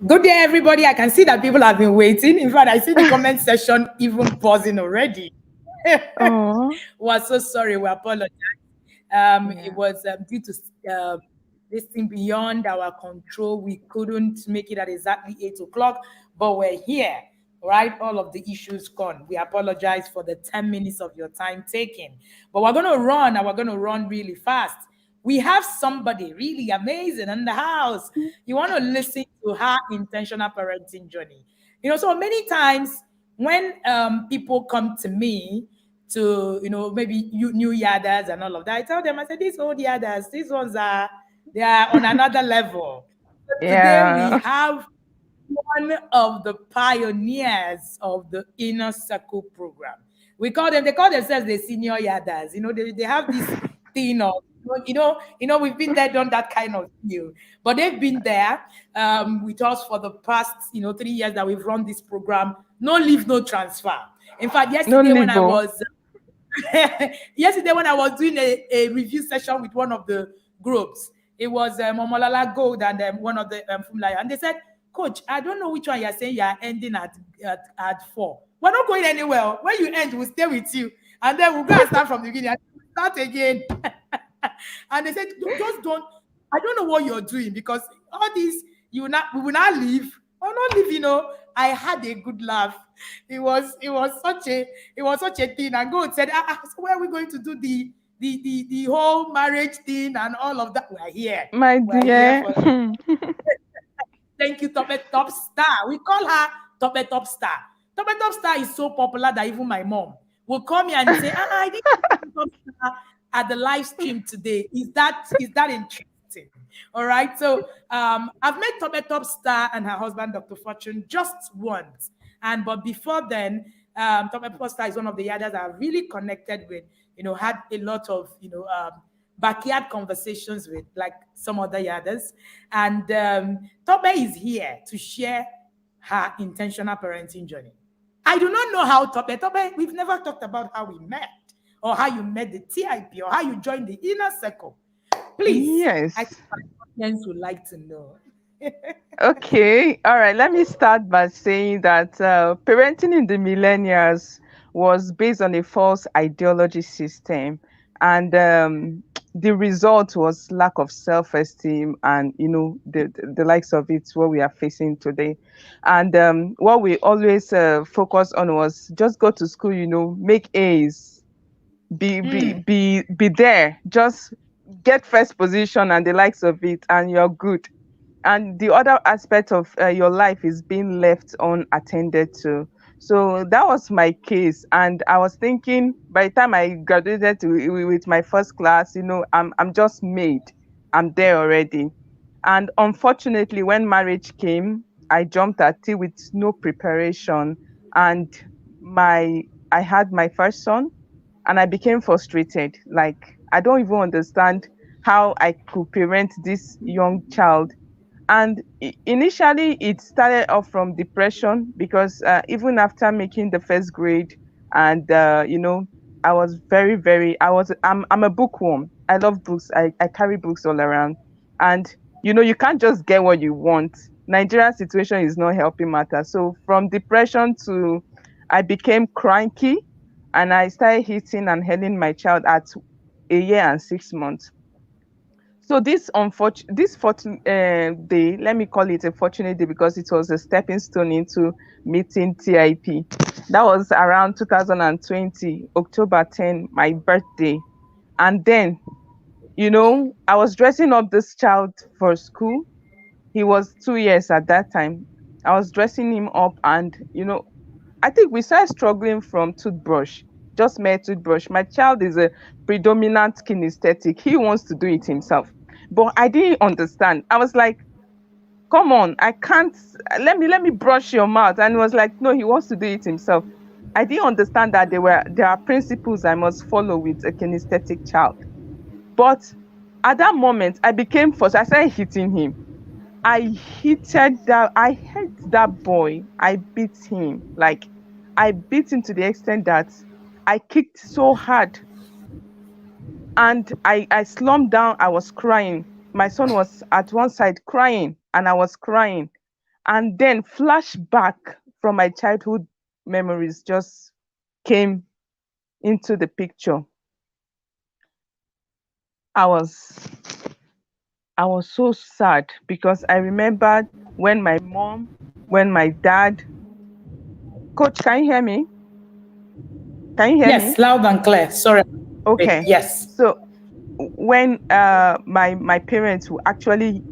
Good day, everybody. I can see that people have been waiting. In fact, I see the comment section even pausing already. Oh, We're so sorry. We apologize. It yeah. was due to this thing beyond our control. We couldn't make it at exactly 8 o'clock, but we're here, right? All of the issues gone. We apologize for the 10 minutes of your time taken, but we're going to run and we're going to run really fast. We have somebody really amazing in the house. You want to listen to her intentional parenting journey. So many times when people come to me to, maybe new yarders and all of that, I tell them, I said, these old yarders, these ones they are on another level. So today we Yeah. have one of the pioneers of the inner circle program. They call themselves the senior yarders. They have this thing of, we've been there, done that kind of deal. But they've been there with us for the past, 3 years that we've run this program. No leave, no transfer. In fact, No label. yesterday when I was doing a review session with one of the groups, it was Omolala Gold and one of the Fumlaya, and they said, Coach, I don't know which one you're saying you are ending at 4. We're not going anywhere. When you end, we'll stay with you, and then we'll go and start from the beginning and start again. And they said, Just don't. I don't know what you're doing because all these we will not leave. Or not leave. I had a good laugh. It was such a thing. And God said, so where are we going to do the whole marriage thing and all of that? We're here. My We're here dear. for thank you, Tope Top Star. We call her Tope Top Star. Tope Top Star is so popular that even my mom will call me and say, I didn't see Top Star at the live stream today. Is that interesting? All right. So I've met Tope Top Star and her husband, Dr. Fortune, just once. But before then, Tope Top Star is one of the others I've really connected with, had a lot of, backyard conversations with, like some other others. And Tobe is here to share her intentional parenting journey. I do not know how Tobe, we've never talked about how we met or how you met the TIP or how you joined the inner circle. Please, I think Yes. my audience would like to know. Okay. All right. Let me start by saying that parenting in the millennials was based on a false ideology system, and the result was lack of self-esteem, and the likes of it what we are facing today. And what we always focus on was just go to school, make A's, be there, just get first position and the likes of it, and you're good. And the other aspect of your life is being left unattended to. So that was my case, and I was thinking by the time I graduated with my first class, I'm just made, I'm there already. And unfortunately, when marriage came, I jumped at it with no preparation, and my I had my first son, and I became frustrated. Like, I don't even understand how I could parent this young child. And initially, it started off from depression because even after making the first grade, and I was very, very, I'm a bookworm. I love books. I carry books all around, and you can't just get what you want. Nigeria's situation is not helping matters. So from depression to, I became cranky, and I started hitting and hurling my child at a year and 6 months. So this fortunate day, let me call it a fortunate day because it was a stepping stone into meeting TIP. That was around 2020, October 10, my birthday. And then, I was dressing up this child for school. He was 2 years at that time. I was dressing him up, and I think we started struggling from toothbrush, just mere toothbrush. My child is a predominant kinesthetic. He wants to do it himself. But I didn't understand. I was like, come on, I can't, let me brush your mouth. And he was like, no, he wants to do it himself. I didn't understand that there are principles I must follow with a kinesthetic child. But at that moment, I became forced. I started hitting him. I hit that boy. I beat him. Like, I beat him to the extent that I kicked so hard, and I slumped down. I was crying. My son was at one side crying. and I was crying. And then flashback from my childhood memories just came into the picture. I was I was so sad because I remembered when my mom, when my dad, coach, can you hear me? Can you hear me? Yes, loud and clear. Sorry. Okay. Yes. So when my parents will actually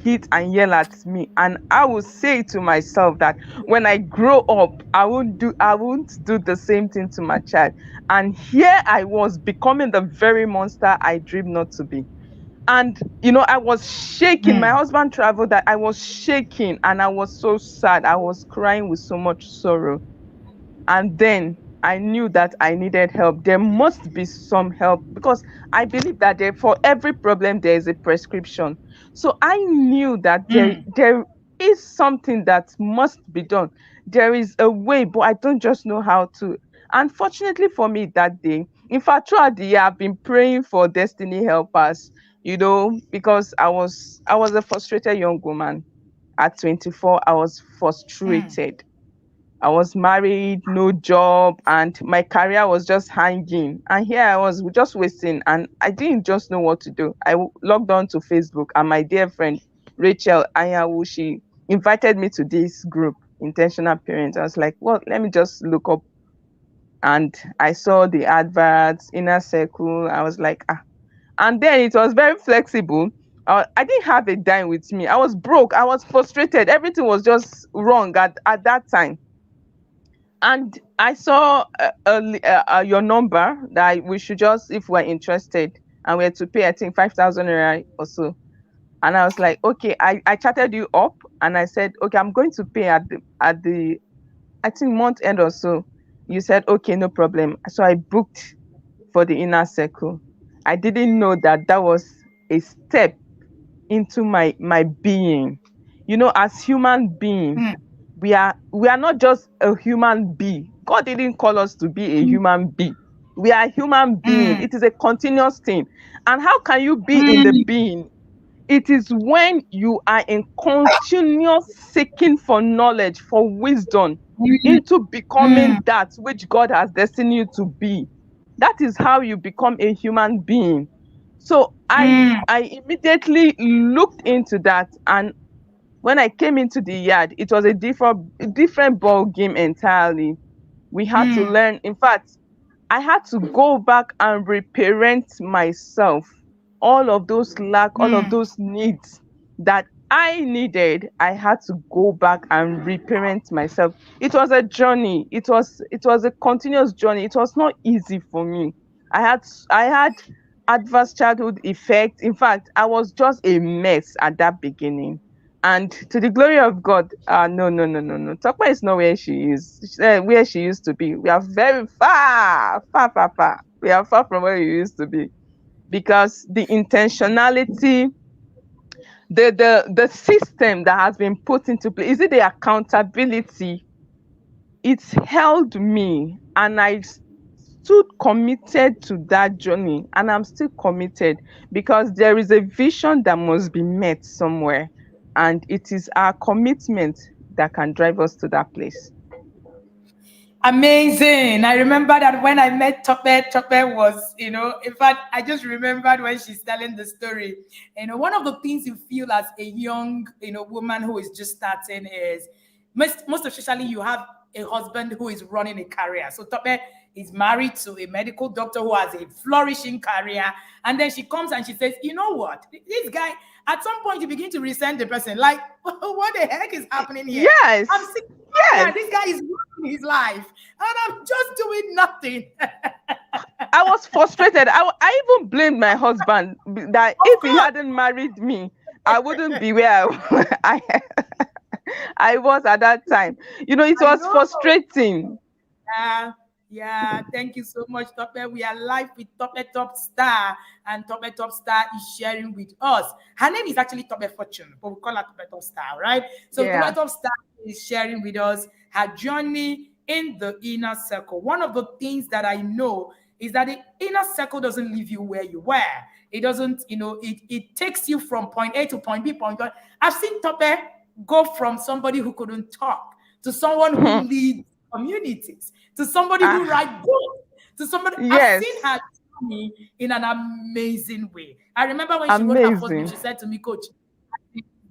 hit and yell at me, and I will say to myself that when I grow up I won't do the same thing to my child. And here I was becoming the very monster I dreamed not to be. And I was shaking. My Mm, husband traveled, that I was shaking, and I was so sad. I was crying with so much sorrow. And then I knew that I needed help. There must be some help, because I believe that for every problem there is a prescription. So I knew that mm, there is something that must be done. There is a way, but I don't just know how to. Unfortunately for me that day, in fact, throughout the year, I've been praying for destiny helpers, because I was a frustrated young woman. At 24, I was mm, frustrated. I was married, no job, and my career was just hanging. And here I was just wasting, and I didn't just know what to do. Logged on to Facebook, and my dear friend Rachel Anyawu, she invited me to this group, Intentional Parents. I was like, well, let me just look up. And I saw the adverts, Inner Circle. I was like, ah. And then it was very flexible. I didn't have a dime with me. I was broke. I was frustrated. Everything was just wrong at that time. And I saw your number that we should just, if we're interested, and we had to pay, I think, 5,000 naira or so. And I was like, okay, I chatted you up, and I said, okay, I'm going to pay at the I think month end or so. You said, okay, no problem. So I booked for the inner circle. I didn't know that that was a step into my being. As human being, mm, we are not just a human being. God didn't call us to be a human being. We are human being. mm, It is a continuous thing. And how can you be in the mm, being? It is when you are in continuous seeking for knowledge, for wisdom, mm, into mm, becoming that which God has destined you to be. That is how you become a human being. So I mm, I immediately looked into that, and when I came into the yard, it was a different ball game entirely. We had to mm, learn. In fact, I had to go back and reparent myself. All of those lack, all of mm, those needs that I needed, I had to go back and reparent myself. It was a journey. It was a continuous journey. It was not easy for me. I had adverse childhood effects. In fact, I was just a mess at that beginning. And to the glory of God, no, no, no, no, no. Tokma is not where she is, where she used to be. We are very far, far, far, far. We are far from where we used to be, because the intentionality, the system that has been put into place, is it the accountability? It's held me, and I stood committed to that journey, and I'm still committed, because there is a vision that must be met somewhere, and it is our commitment that can drive us to that place. Amazing. I remember that when I met Tope was, in fact, I just remembered when she's telling the story. One of the things you feel as a young, woman who is just starting is most especially you have a husband who is running a career. So Tope is married to a medical doctor who has a flourishing career. And then she comes and she says, you know what? This guy, at some point, you begin to resent the person. Like, what the heck is happening here? I'm Yes, sick. yes. Yeah, this guy is running his life, and I'm just doing nothing. I was frustrated. I even blamed my husband, that Of if he course, hadn't married me, I wouldn't be where I was at that time. It I was know. frustrating. Yeah, yeah. Thank you so much, Tope. We are live with Tope Top Star, and Tope Top Star is sharing with us. Her name is actually Tope Fortune, but we call her Tope Top Star, right? So Tope Yeah. Top Star is sharing with us her journey in the inner circle. One of the things that I know is that the inner circle doesn't leave you where you were. It doesn't, it takes you from point A to point B, point B. I've seen Tope go from somebody who couldn't talk to someone who leads communities, to somebody who Ah, writes books, to somebody. I've seen yes, her journey in an amazing way. I remember when she wrote her first book, amazing. she said to me, Coach,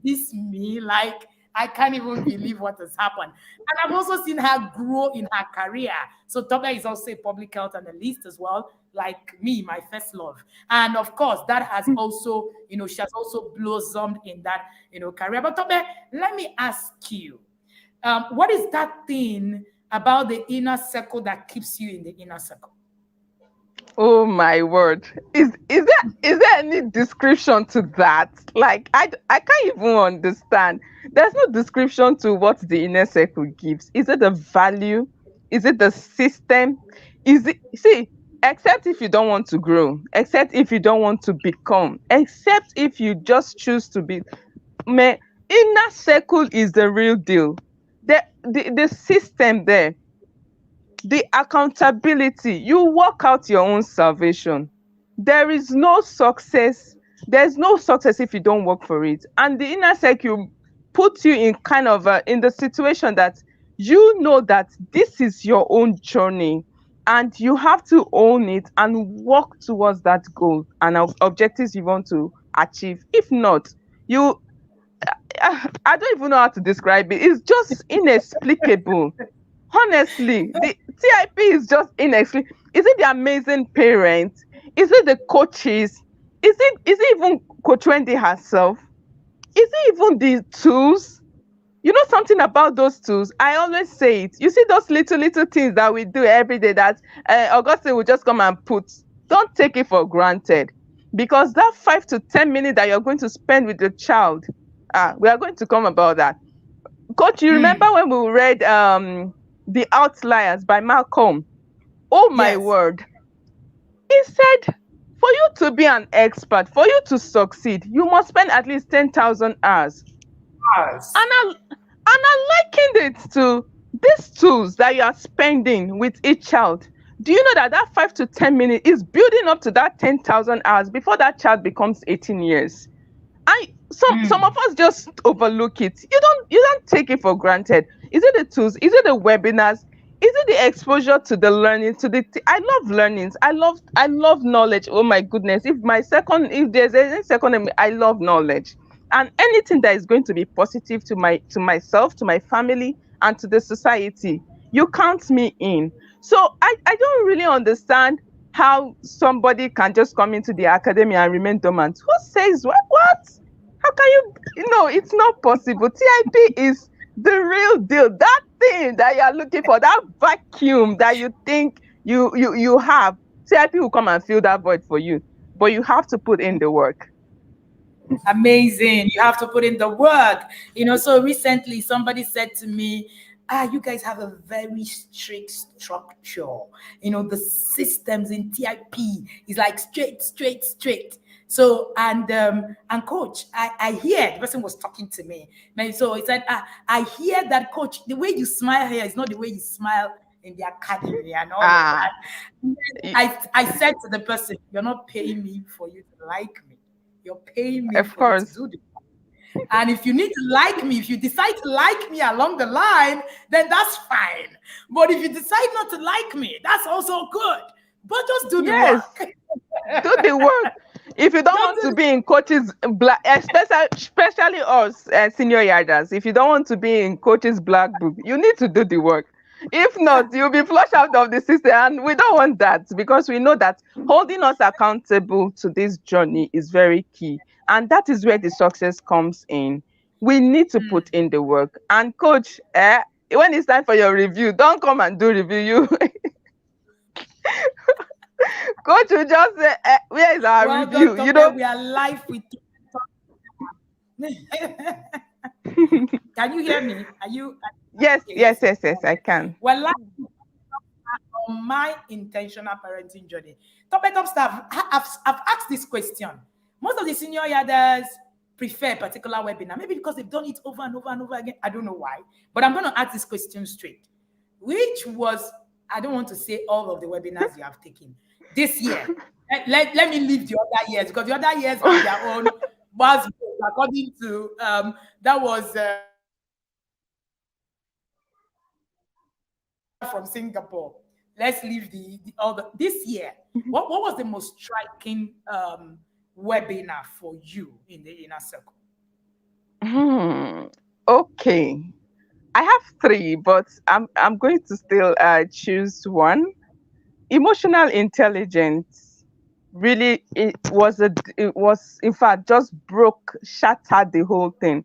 this me, like I can't even believe what has happened. And I've also seen her grow in her career. So Toba is also a public health analyst as well, like me, my first love. And of course, that has also, she has also blossomed in that, career. But Toba, let me ask you, what is that thing about the inner circle that keeps you in the inner circle? Oh my word. Is there any description to that? Like I can't even understand. There's no description to what the inner circle gives. Is it the value? Is it the system? Is it see, except if you don't want to grow, except if you don't want to become, except if you just choose to be me inner circle is the real deal. The system there, the accountability, you work out your own salvation. There is no success, there's no success if you don't work for it. And the inner circle puts you in kind of in the situation that you know that this is your own journey, and you have to own it and work towards that goal and objectives you want to achieve. If not, you I don't even know how to describe it. It's just inexplicable. Honestly, the TIP is just inexplicable. Is it the amazing parents? Is it the coaches? Is it even Coach Wendy herself? Is it even the tools? You know something about those tools? I always say it. You see those little things that we do every day that Augustine will just come and put. Don't take it for granted, because that 5 to 10 minutes that you're going to spend with your child, we are going to come about that. Coach, you remember Mm, when we read The Outliers by Malcolm? Oh my yes. word. He said, for you to be an expert, for you to succeed, you must spend at least 10,000 hours. Yes. And I likened it to these tools that you are spending with each child. Do you know that that 5 to 10 minutes is building up to that 10,000 hours before that child becomes 18 years? And some of Mm, us just overlook it. You don't take it for granted. Is it the tools? Is it the webinars? Is it the exposure to the learning? I love learnings. I love knowledge. Oh my goodness! If there's any second, I love knowledge, and anything that is going to be positive to myself, to my family, and to the society. You count me in. So I don't really understand how somebody can just come into the academy and remain dormant. Who says what? How can you it's not possible. TIP is the real deal. That thing that you're looking for, that vacuum that you think you have, TIP will come and fill that void for you. But you have to put in the work. amazing. You have to put in the work. So recently somebody said to me, you guys have a very strict structure. The systems in TIP is like straight, straight, straight. So and coach, I hear the person was talking to me. So he said, I hear that coach, the way you smile here is not the way you smile in the academy and all of Ah, that. And then y- I said to the person, you're not paying me for you to like me. You're paying me of for you to course. do the work. And if you need to like me, if you decide to like me along the line, then that's fine. But if you decide not to like me, that's also good. But just do the Yes. work. Do the work. If you don't Just want do to be in coaches black, especially us senior yarders, if you don't want to be in coaches black book, you need to do the work. If not, you'll be flushed out of the system, and we don't want that, because we know that holding us accountable to this journey is very key, and that is where the success comes in. We need to put in the work. And coach, when it's time for your review, don't come and do review. You coach will just say, where is our well done, review? Tope. We are live with Can you hear me? Are you Yes, okay? yes, Yes, yes. yes, yes, I can. Well, live on my intentional parenting journey. Top staff, I've asked this question. Most of the senior yarders prefer a particular webinar, maybe because they've done it over and over and over again. I don't know why, but I'm going to ask this question straight. Which was, I don't want to say all of the webinars you have taken. this year. Let me leave the other years because the other years have their own buzzwords according to that was from Singapore. Let's leave the other this year. What was the most striking webinar for you in the inner circle? Hmm. Okay. I have three, but I'm going to still choose one. Emotional intelligence really, it was in fact just broke, shattered the whole thing.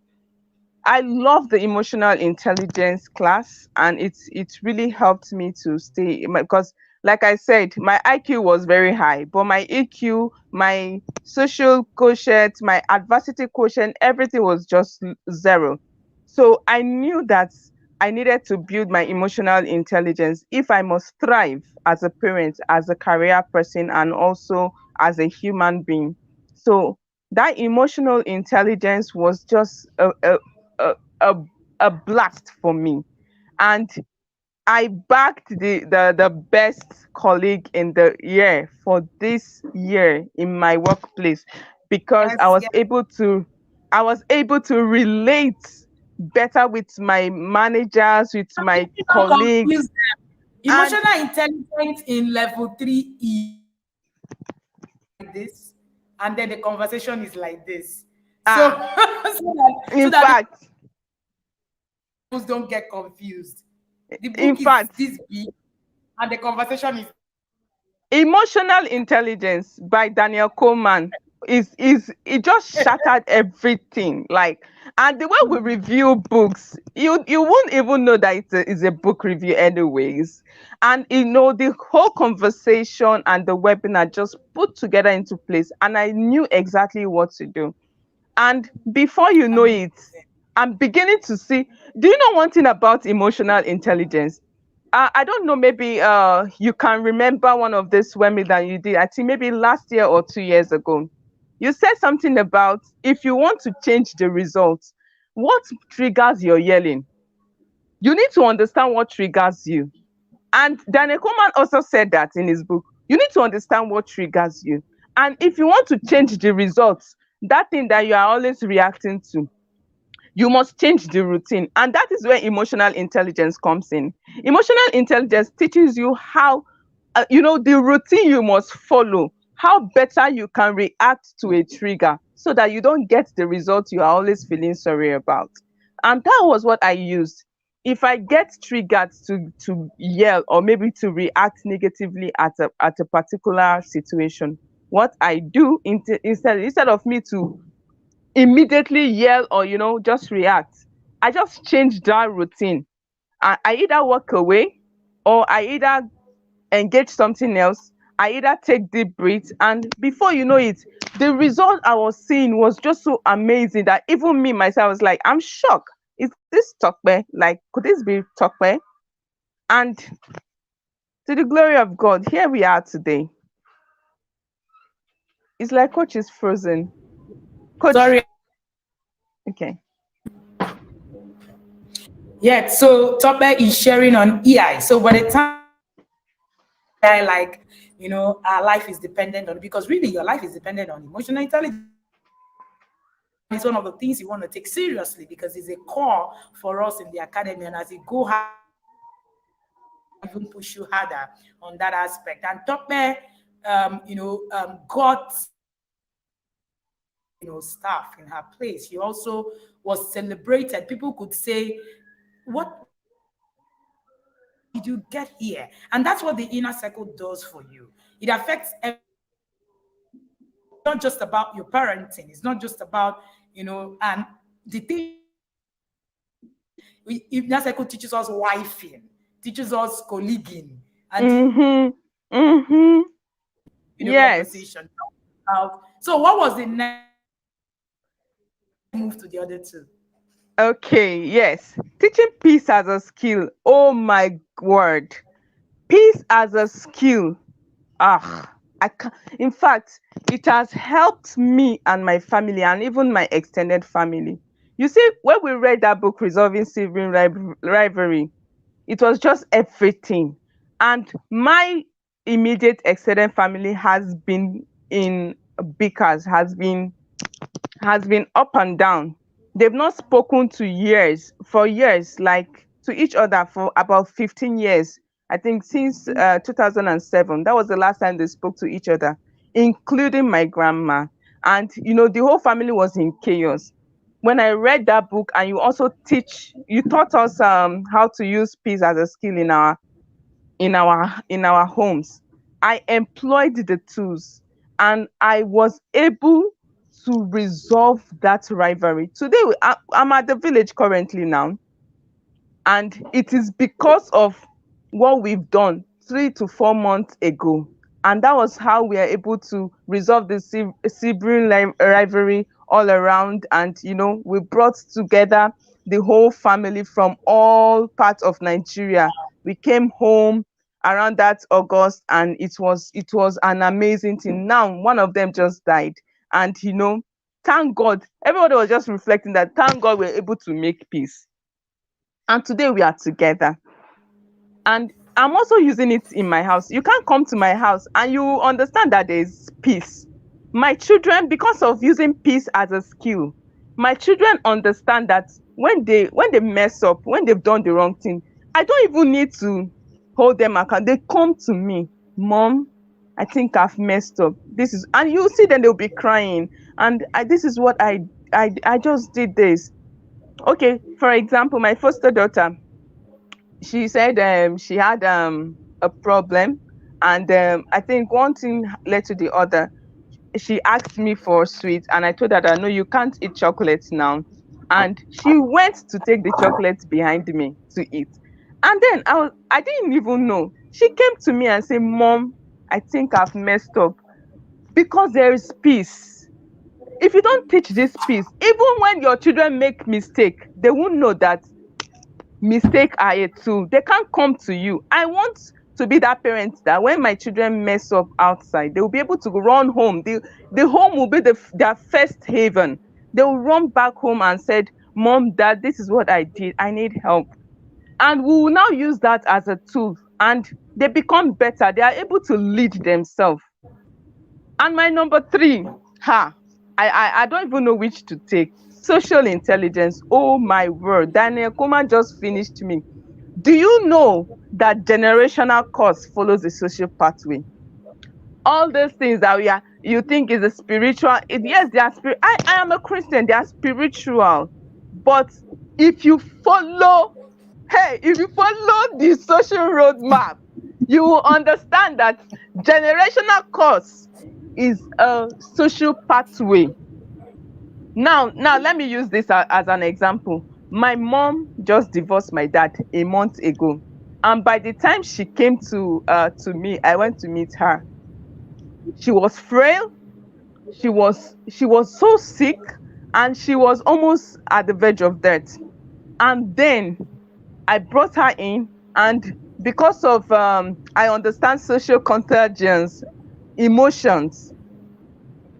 I love the emotional intelligence class, and it's really helped me to stay because, like I said, my IQ was very high, but my EQ, my social quotient, my adversity quotient, everything was just zero. So I knew that I needed to build my emotional intelligence if I must thrive as a parent, as a career person, and also as a human being. So that emotional intelligence was just a, a, a blast for me. And I backed the best colleague in the year for this year in my workplace because Yes, yes. I was able to relate better with my managers, with Some my people don't confuse colleagues. them. And Emotional intelligence in level 3 like this, and then the conversation is like this. So, ah, so that the in fact, levels don't get confused. The book in is fact, this big, and the conversation is Emotional Intelligence by Daniel Coleman is it just shattered everything. Like, and the way we review books, you won't even know that it's a book review anyways. And the whole conversation and the webinar just put together into place, and I knew exactly what to do. And before you know it, amazing. I'm beginning to see. Do you know one thing about emotional intelligence? I don't know, maybe you can remember one of this webinar you did, I think maybe last year or 2 years ago. You said something about if you want to change the results, what triggers your yelling? You need to understand what triggers you. And Daniel Coleman also said that in his book. You need to understand what triggers you. And if you want to change the results, that thing that you are always reacting to, you must change the routine. And that is where emotional intelligence comes in. Emotional intelligence teaches you how, the routine you must follow, how better you can react to a trigger so that you don't get the result you are always feeling sorry about. And that was what I used. If I get triggered to yell or maybe to react negatively at a particular situation, what I do instead of me to immediately yell or just react, I just change that routine. I either walk away or I either engage something else. I either take deep breaths, and before you know it, the result I was seeing was just so amazing that even me myself was like, I'm shocked. Is this Tokbe? Like, could this be Tokbe? And to the glory of God, here we are today. It's like coach is frozen. Coach, Sorry. okay. Yeah. So Tope is sharing on EI. So by the time I like, our life is dependent on because really your life is dependent on emotional intelligence. It's one of the things you want to take seriously because it's a core for us in the academy. And as you go hard, even push you harder on that aspect. And Tope, got staff in her place. She also was celebrated. People could say, "What did you get here?" And that's what the inner circle does for you. It affects not just about your parenting. It's not just about and the thing inner circle teaches us wifing, teaches us colleaguing, and Mm-hmm. Mm-hmm. Yes. conversation. So, what was the next move to the other two? Okay, yes. Teaching peace as a skill. Oh my word. Peace as a skill. Ah, I can In fact, it has helped me and my family and even my extended family. You see, when we read that book, Resolving Sibling Rivalry, it was just everything. And my immediate extended family has been in bickers, has been up and down. They've not spoken to years for years, like to each other for about 15 years. I think since 2007, that was the last time they spoke to each other, including my grandma. And the whole family was in chaos. When I read that book, and you taught us how to use peace as a skill in our homes. I employed the tools, and I was able to resolve that rivalry. Today I'm at the village currently now, and it is because of what we've done 3 to 4 months ago. And that was how we are able to resolve the sibling rivalry all around. And, we brought together the whole family from all parts of Nigeria. We came home around that August, and it was an amazing thing. Now, one of them just died. And, thank God, everybody was just reflecting that thank God we're able to make peace. And today we are together. And I'm also using it in my house. You can't come to my house and you understand that there's peace. My children, because of using peace as a skill, my children understand that when they mess up, when they've done the wrong thing, I don't even need to hold them account. They come to me, Mom, I think I've messed up. And you see them, they'll be crying. And this is what I just did this. Okay, for example, my foster daughter, she said she had a problem, and I think one thing led to the other. She asked me for sweets, and I told her that no, you can't eat chocolates now. And she went to take the chocolate behind me to eat. And then I didn't even know. She came to me and said, Mom, I think I've messed up, because there is peace. If you don't teach this peace, even when your children make mistake, they won't know that mistake are a tool. They can't come to you. I want to be that parent that when my children mess up outside, they will be able to run home. The home will be their first haven. They will run back home and said, Mom, Dad, this is what I did. I need help. And we will now use that as a tool. And they become better. They are able to lead themselves. And my number three, I don't even know which to take. Social intelligence. Oh my word. Daniel Kuma just finished me. Do you know that generational curse follows the social pathway? All those things that you think is a spiritual, yes, they are spirit. I am a Christian, they are spiritual. But if you follow, if you follow the social roadmap, you will understand that generational curse is a social pathway. Now, let me use this as an example. My mom just divorced my dad a month ago, and by the time she came to me, I went to meet her. She was frail. She was so sick, and she was almost at the verge of death. And then I brought her in, and because of I understand social contagions, emotions,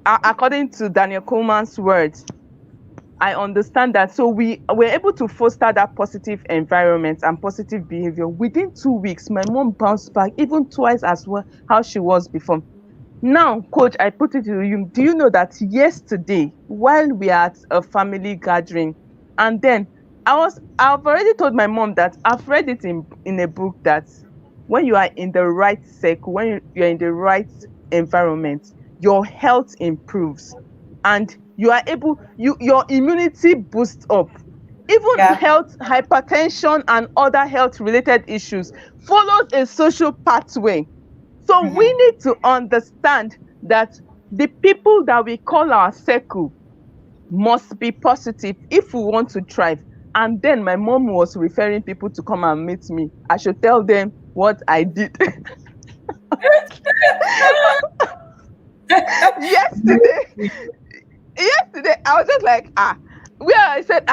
according to Daniel Coleman's words, I understand that. So we were able to foster that positive environment and positive behavior. Within 2 weeks, my mom bounced back even twice as well how she was before. Now, coach, I put it to you. Do you know that yesterday, while we are at a family gathering, and then I've already told my mom that I've read it in a book that when you are in the right circle, when you're in the right environment, your health improves, and you are able, your immunity boosts up. Even Yeah. health, hypertension, and other health related issues follows a social pathway. So we need to understand that the people that we call our circle must be positive if we want to thrive. And then my mom was referring people to come and meet me. I should tell them what I did. yesterday yesterday I was just like, where I said,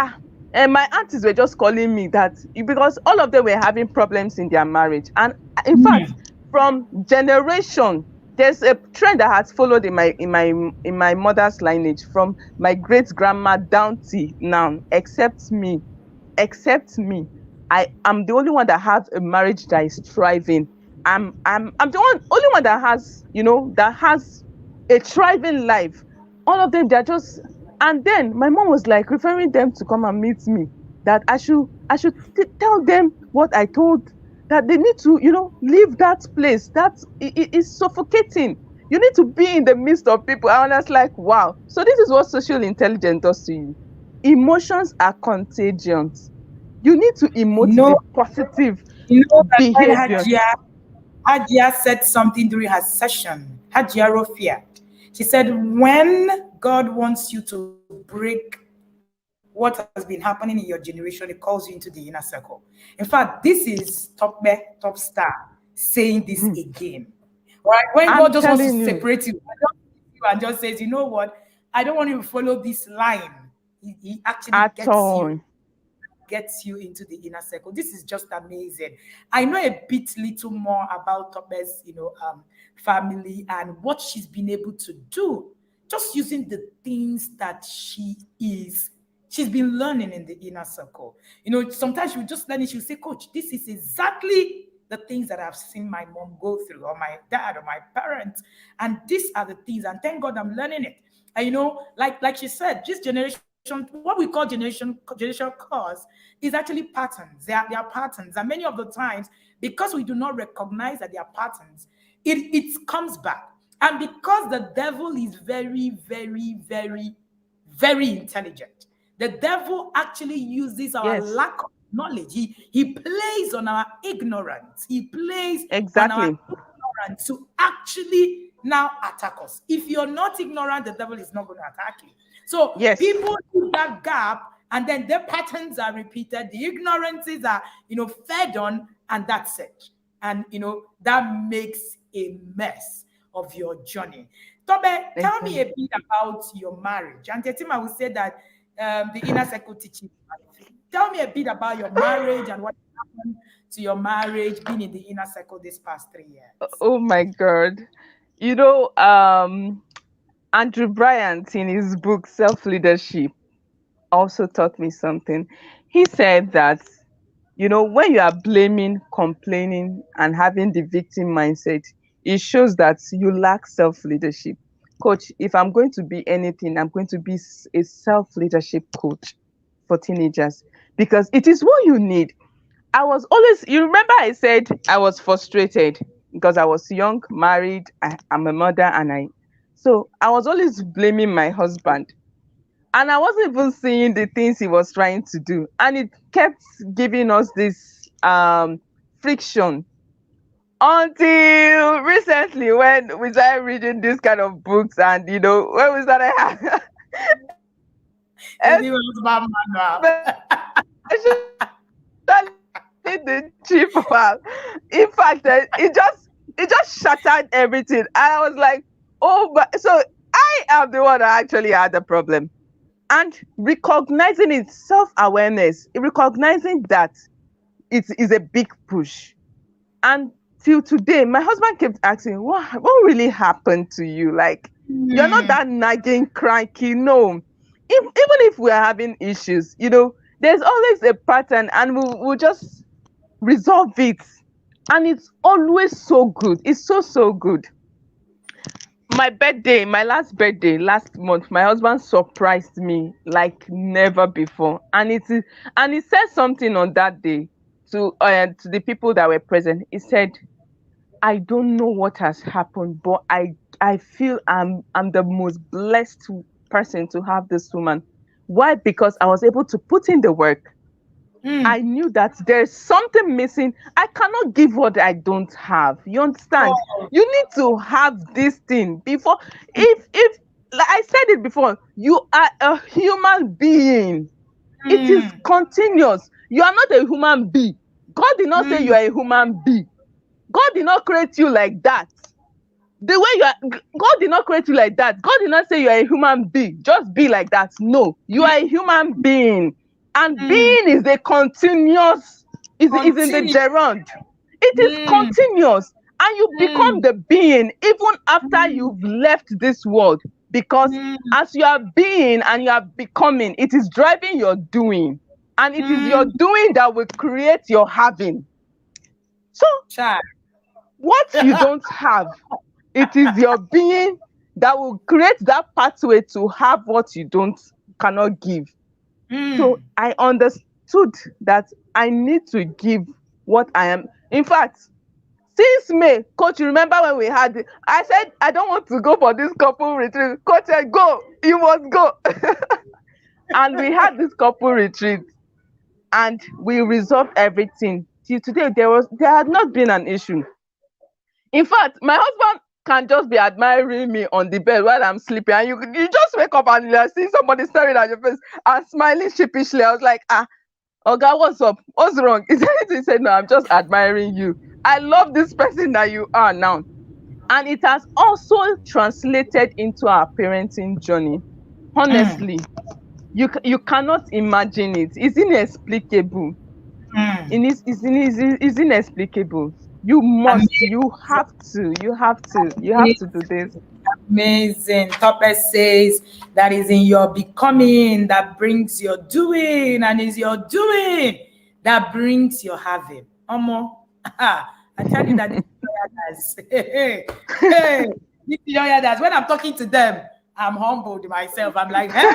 and my aunties were just calling me that because all of them were having problems in their marriage. And in fact, from generation, there's a trend that has followed in my mother's lineage from my great grandma down to now, except me. I am the only one that have a marriage that is thriving. I'm the only one that has, that has a thriving life. All of them, they're just. And then my mom was like referring them to come and meet me, that I should tell them what I told, that they need to, leave that place. That's it is suffocating. You need to be in the midst of people. And I was like, wow. So this is what social intelligence does to you. Emotions are contagions. You need to emote No, the positive that when behavior. Hajia said something during her session, Hajia Rofia. She said, when God wants you to break what has been happening in your generation, He calls you into the inner circle. In fact, this is Top Star saying this Hmm. again. Right? When God I'm just wants to telling you, separate you and just says, you know what? I don't want you to follow this line. He actually at all. gets you into the inner circle. This is just amazing. I know a bit little more about Tope's, family and what she's been able to do, just using the things that she's been learning in the inner circle. Sometimes she'll just learn it, she'll say, Coach, this is exactly the things that I've seen my mom go through, or my dad, or my parents. And these are the things, and thank God I'm learning it. And like she said, this generation, what we call generational cause, is actually patterns. They are patterns. And many of the times, because we do not recognize that they are patterns, it comes back. And because the devil is very, very, very, very intelligent, the devil actually uses our Yes, lack of knowledge. He plays on our ignorance. He plays on our exactly. ignorance to actually now attack us. If you're not ignorant, the devil is not going to attack you. So Yes, people do that gap, and then their patterns are repeated, the ignorances are, fed on, and that's it. And that makes a mess of your journey. Tobe, tell me a exactly. bit about your marriage. And Tetima will say that the inner circle teaches life. Tell me a bit about your marriage and what happened to your marriage, being in the inner circle this past 3 years. Oh my God. You know, Andrew Bryant in his book Self Leadership also taught me something. He said that, when you are blaming, complaining, and having the victim mindset, it shows that you lack self leadership. Coach, if I'm going to be anything, I'm going to be a self leadership coach for teenagers, because it is what you need. I was always, you remember I said I was frustrated because I was young, married, I'm a mother, so I was always blaming my husband. And I wasn't even seeing the things he was trying to do. And it kept giving us this friction until recently, when we started reading this kind of books, and when we started It was my especially the cheap one. In fact, it just shattered everything. And I was like, oh, but so I am the one that actually had the problem. And recognizing it, self-awareness, recognizing that it is a big push. And till today, my husband kept asking, what really happened to you? Like, you're not matter. that nagging, cranky. No. Even if we're having issues, there's always a pattern, and we'll just resolve it. And it's always so good. It's so, so good. My last birthday last month, my husband surprised me like never before. And he said something on that day to the people that were present. He said, I don't know what has happened, but I feel I'm the most blessed person to have this woman. Why? Because I was able to put in the work. I Mm. knew that there's something missing. I cannot give what I don't have. You understand? Oh. You need to have this thing before. If like I said it before, you are a human being. It is Mm. continuous. You are not a human being. God did not say you Mm. are a human being. God did not create you like that. The way you are, God did not create you like that. God did not say you are a human being. Just be like that. No, you are a human being. And Mm. being is a continuous, is in the Continue. gerund. It is Mm. continuous. And you become Mm. the being even after Mm. you've left this world. Because Mm. as you are being and you are becoming, it is driving your doing. And it is your Mm. doing that will create your having. So Child. what you don't have, it is your being that will create that pathway to have what you don't cannot give. So Mm. I understood that I need to give what I am. In fact, since May, coach, you remember when we had it? I said I don't want to go for this couple retreat. Coach said, go, you must go. And we had this couple retreat and we resolved everything. Till today, there had not been an issue. In fact, my husband can just be admiring me on the bed while I'm sleeping, and you just wake up and you're seeing somebody staring at your face and smiling sheepishly. I was like, ah, Oga, what's up? What's wrong? Is there anything? He said, no, I'm just admiring you. I love this person that you are now. And it has also translated into our parenting journey. Mm. Honestly, you cannot imagine it. It's inexplicable. Mm. It's inexplicable. You must, Amazing. you have to do this. Amazing. Tope says that is in your becoming that brings your doing, and is your doing that brings your having. Omo, I tell you that these lawyers, hey, hey, these lawyers, when I'm talking to them, I'm humbled myself. I'm like, hey,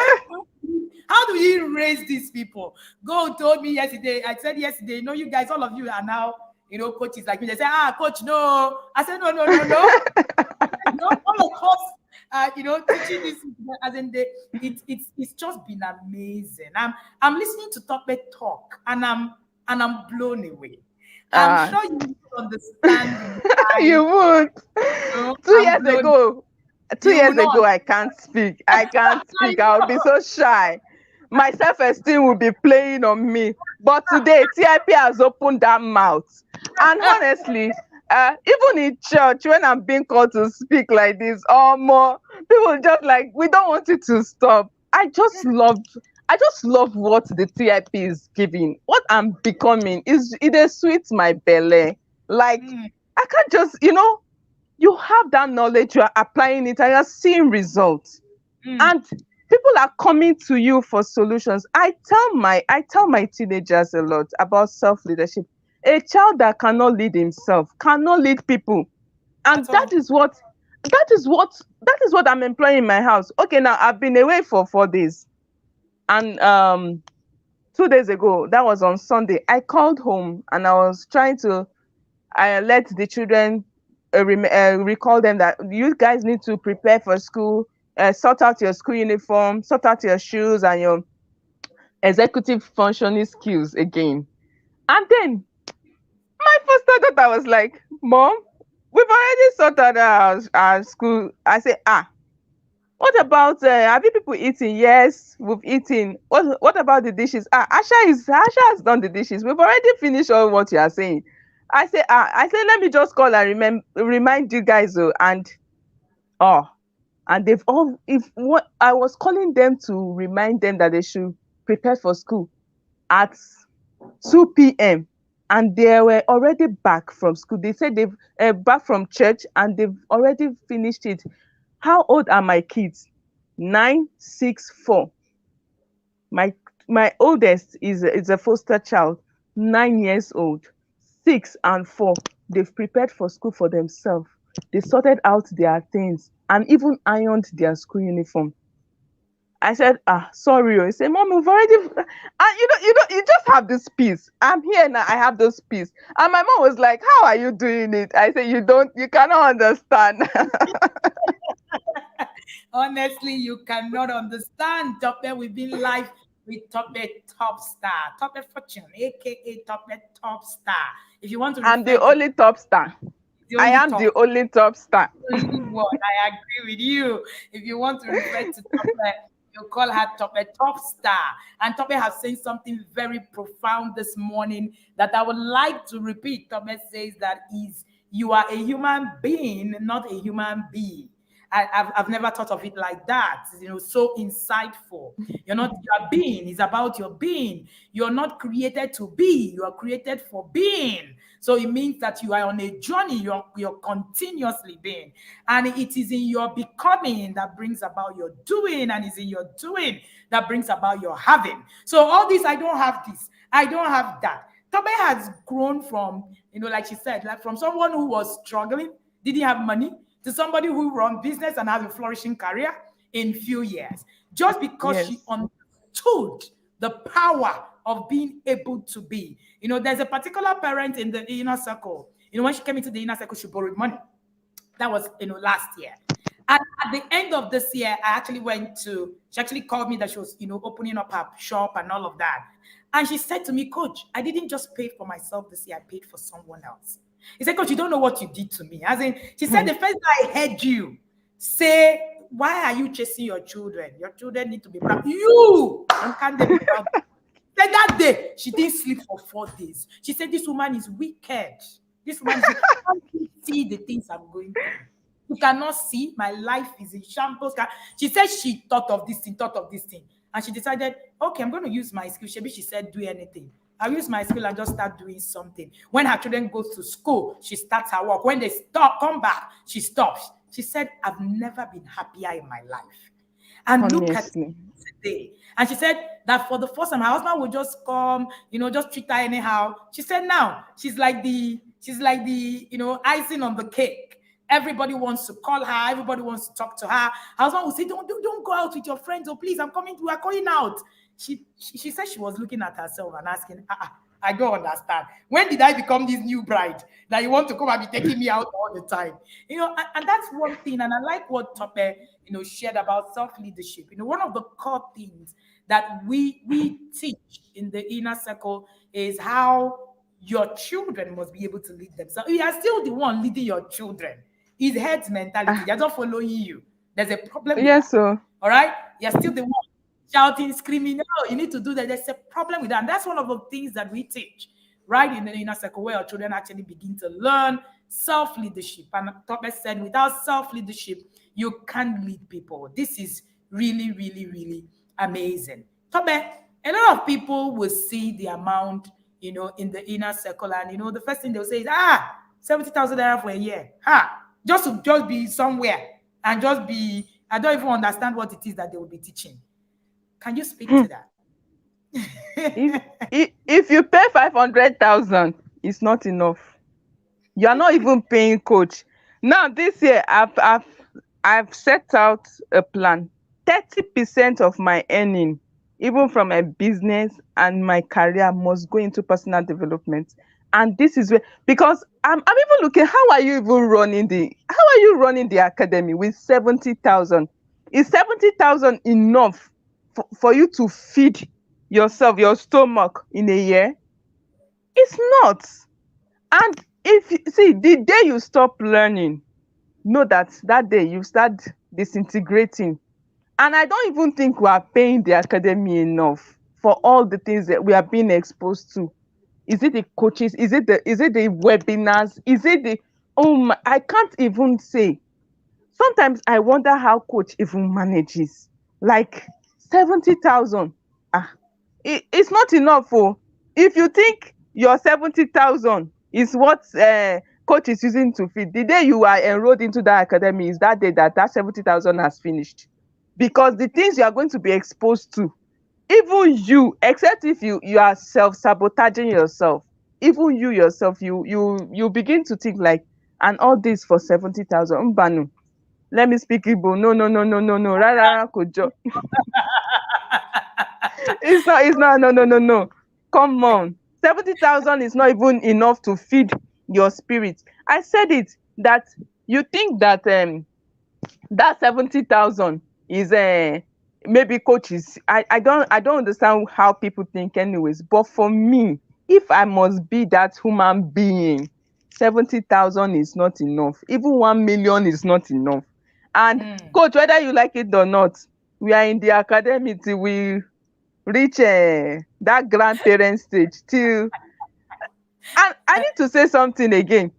how do you raise these people? God told me yesterday. I said yesterday, you guys, all of you are now, coaches like me. They say, coach, no. I said, no, no, no, no. All of us, teaching this as in it's just been amazing. I'm listening to Tope talk, and I'm blown away. I'm Ah, sure you understand why. you would. two I'm years blown. ago, two You will years not. ago, I can't speak. I can't I speak. I would be know. so shy. My self-esteem will be playing on me. But today, TIP has opened that mouth. And honestly, even in church, when I'm being called to speak like this, or more, people just like, we don't want it to stop. I just love what the TIP is giving. What I'm becoming it is sweet my belly. Like, Mm, I can't just, you have that knowledge, you are applying it, and you're seeing results. mm. And people are coming to you for solutions. I tell my teenagers a lot about self-leadership. A child that cannot lead himself cannot lead people. And At all. that is what I'm employing in my house. Okay, now I've been away for 4 days. And 2 days ago, that was on Sunday, I called home and I was trying to I let the children recall them that you guys need to prepare for school, sort out your school uniform, sort out your shoes and your executive functioning skills again. And then my first thought, I was like, Mom, we've already sorted our school. I say, what about have you people eaten? Yes, we've eaten. What about the dishes? Asha has done the dishes. We've already finished all what you are saying. I say let me just call and remind you guys. Oh, and they've all if what I was calling them to remind them that they should prepare for school at 2 p.m. and they were already back from school. They said they've back from church and they've already finished it. How old are my kids? 9, 6, 4. My oldest is a foster child, 9 years old. 6 and 4. They've prepared for school for themselves. They sorted out their things and even ironed their school uniform. I said, sorry. He said, Mom, we've already. And you just have this peace. I'm here now. I have this peace. And my mom was like, how are you doing it? I said, you cannot understand. Honestly, you cannot understand. Tope, we've been live with Tope Top Star, Tope Fortune, aka Tope Top Star. If you want to I'm refer the to only top star. the I only am the top, only top star. only one, I agree with you. If you want to refer to Tope, you call her Tope Top Star. And Tope has said something very profound this morning that I would like to repeat. Tope says that is you are a human being, not a human being. I've never thought of it like that. So insightful. Your being is about your being. You're not created to be, you are created for being. So it means that you are on a journey, you're continuously being. And it is in your becoming that brings about your doing, and it's in your doing that brings about your having. So all this, I don't have this, I don't have that. Tobe has grown from, like she said, like from someone who was struggling, didn't have money, to somebody who run business and has a flourishing career in few years, just because she Yes. understood the power of being able to be. There's a particular parent in the inner circle. When she came into the inner circle, she borrowed money. That was last year. And at the end of this year, I actually went to. She actually called me that she was opening up her shop and all of that. And she said to me, Coach, I didn't just pay for myself this year. I paid for someone else. He said, Coach, you don't know what you did to me. As in, she said, Hmm. the first time I heard you say, why are you chasing your children? Your children need to be proud. You can't they be proud? Then that day, she didn't sleep for 4 days. She said, this woman is wicked. This woman is wicked. Can't you see the things I'm going through? You cannot see. My life is in shambles. She said she thought of this thing. And she decided, okay, I'm going to use my skill. Maybe she said, do anything. I'll use my skill and just start doing something. When her children go to school, she starts her work. When they come back, she stops. She said, I've never been happier in my life. And look at Honestly. today. And she said that for the first time, her husband would just come, just treat her anyhow. She said now she's like the icing on the cake. Everybody wants to call her, everybody wants to talk to her. Her husband would say, don't go out with your friends. Oh, please, we are going out. She said she was looking at herself and asking, I don't understand. When did I become this new bride that you want to come and be taking me out all the time? And that's one thing. And I like what Tope, shared about self-leadership. One of the core things that we teach in the inner circle is how your children must be able to lead themselves. You are still the one leading your children. It's head mentality. Ah, They're not following you. There's a problem with yes, that. so All right? You're still the one shouting, screaming, no, you need to do that. There's a problem with that. And that's one of the things that we teach, right? In the inner circle, where our children actually begin to learn self-leadership. And Thomas said, without self-leadership, you can't lead people. This is really, really, really amazing. Tobe, a lot of people will see the amount, in the inner circle, and the first thing they'll say is, 70,000 naira for a year. Just to just be somewhere and just be, I don't even understand what it is that they will be teaching. Can you speak to that? if if you pay 500,000, it's not enough. You are not even paying coach. Now this year I've set out a plan. 30% of my earning, even from my business and my career, must go into personal development. And this is where, because I'm even looking, how are you running the academy with 70,000? Is 70,000 enough for you to feed yourself, your stomach in a year? It's not. And if see, the day you stop learning, know that that day you start disintegrating. And I don't even think we are paying the academy enough for all the things that we are being exposed to. Is it the coaches? Is it the webinars? Is it the, I can't even say. Sometimes I wonder how coach even manages. Like 70,000. Ah, it's not enough. Oh. If you think your 70,000 is what coach is using to feed, the day you are enrolled into that academy is that day that 70,000 has finished. Because the things you are going to be exposed to, even you, except if you are self-sabotaging yourself, even you yourself, you begin to think like, and all this for 70,000. Mbanu, let me speak Igbo. No, no, no, no, no, no. Rárá, kò jọ. It's not, no, no, no, no. Come on. 70,000 is not even enough to feed your spirit. I said it, that you think that that 70,000 is maybe coaches. I don't understand how people think anyways. But for me, if I must be that human being, 70,000 is not enough. Even 1 million is not enough. And Mm. coach, whether you like it or not, we are in the academy till we reach that grandparent stage. Till, and I need to say something again.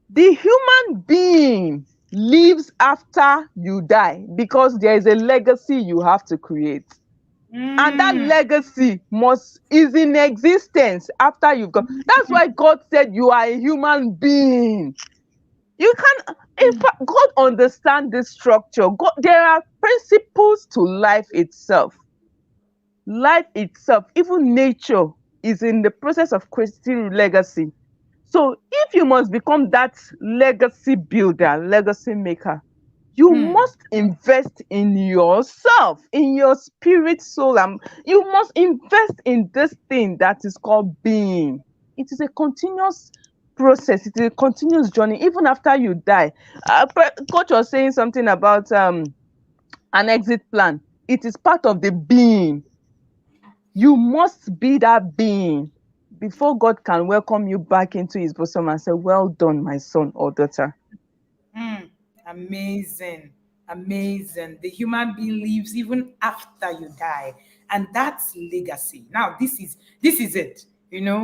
The human being lives after you die because there is a legacy you have to create. And that Mm. legacy must is in existence after you've gone. That's why God said you are a human being. You can, in fact, God understand this structure. God, there are principles to life itself. Life itself, even nature. is in the process of creating legacy. So if you must become that legacy builder, legacy maker, you Hmm. must invest in yourself, in your spirit, soul, and you must invest in this thing that is called being. It is a continuous process. It is a continuous journey, even after you die. Coach was saying something about an exit plan. It is part of the being. You must be that being before God can welcome you back into his bosom and say, well done, my son or daughter. Mm, amazing, amazing. The human being lives even after you die, and that's legacy. Now, this is it.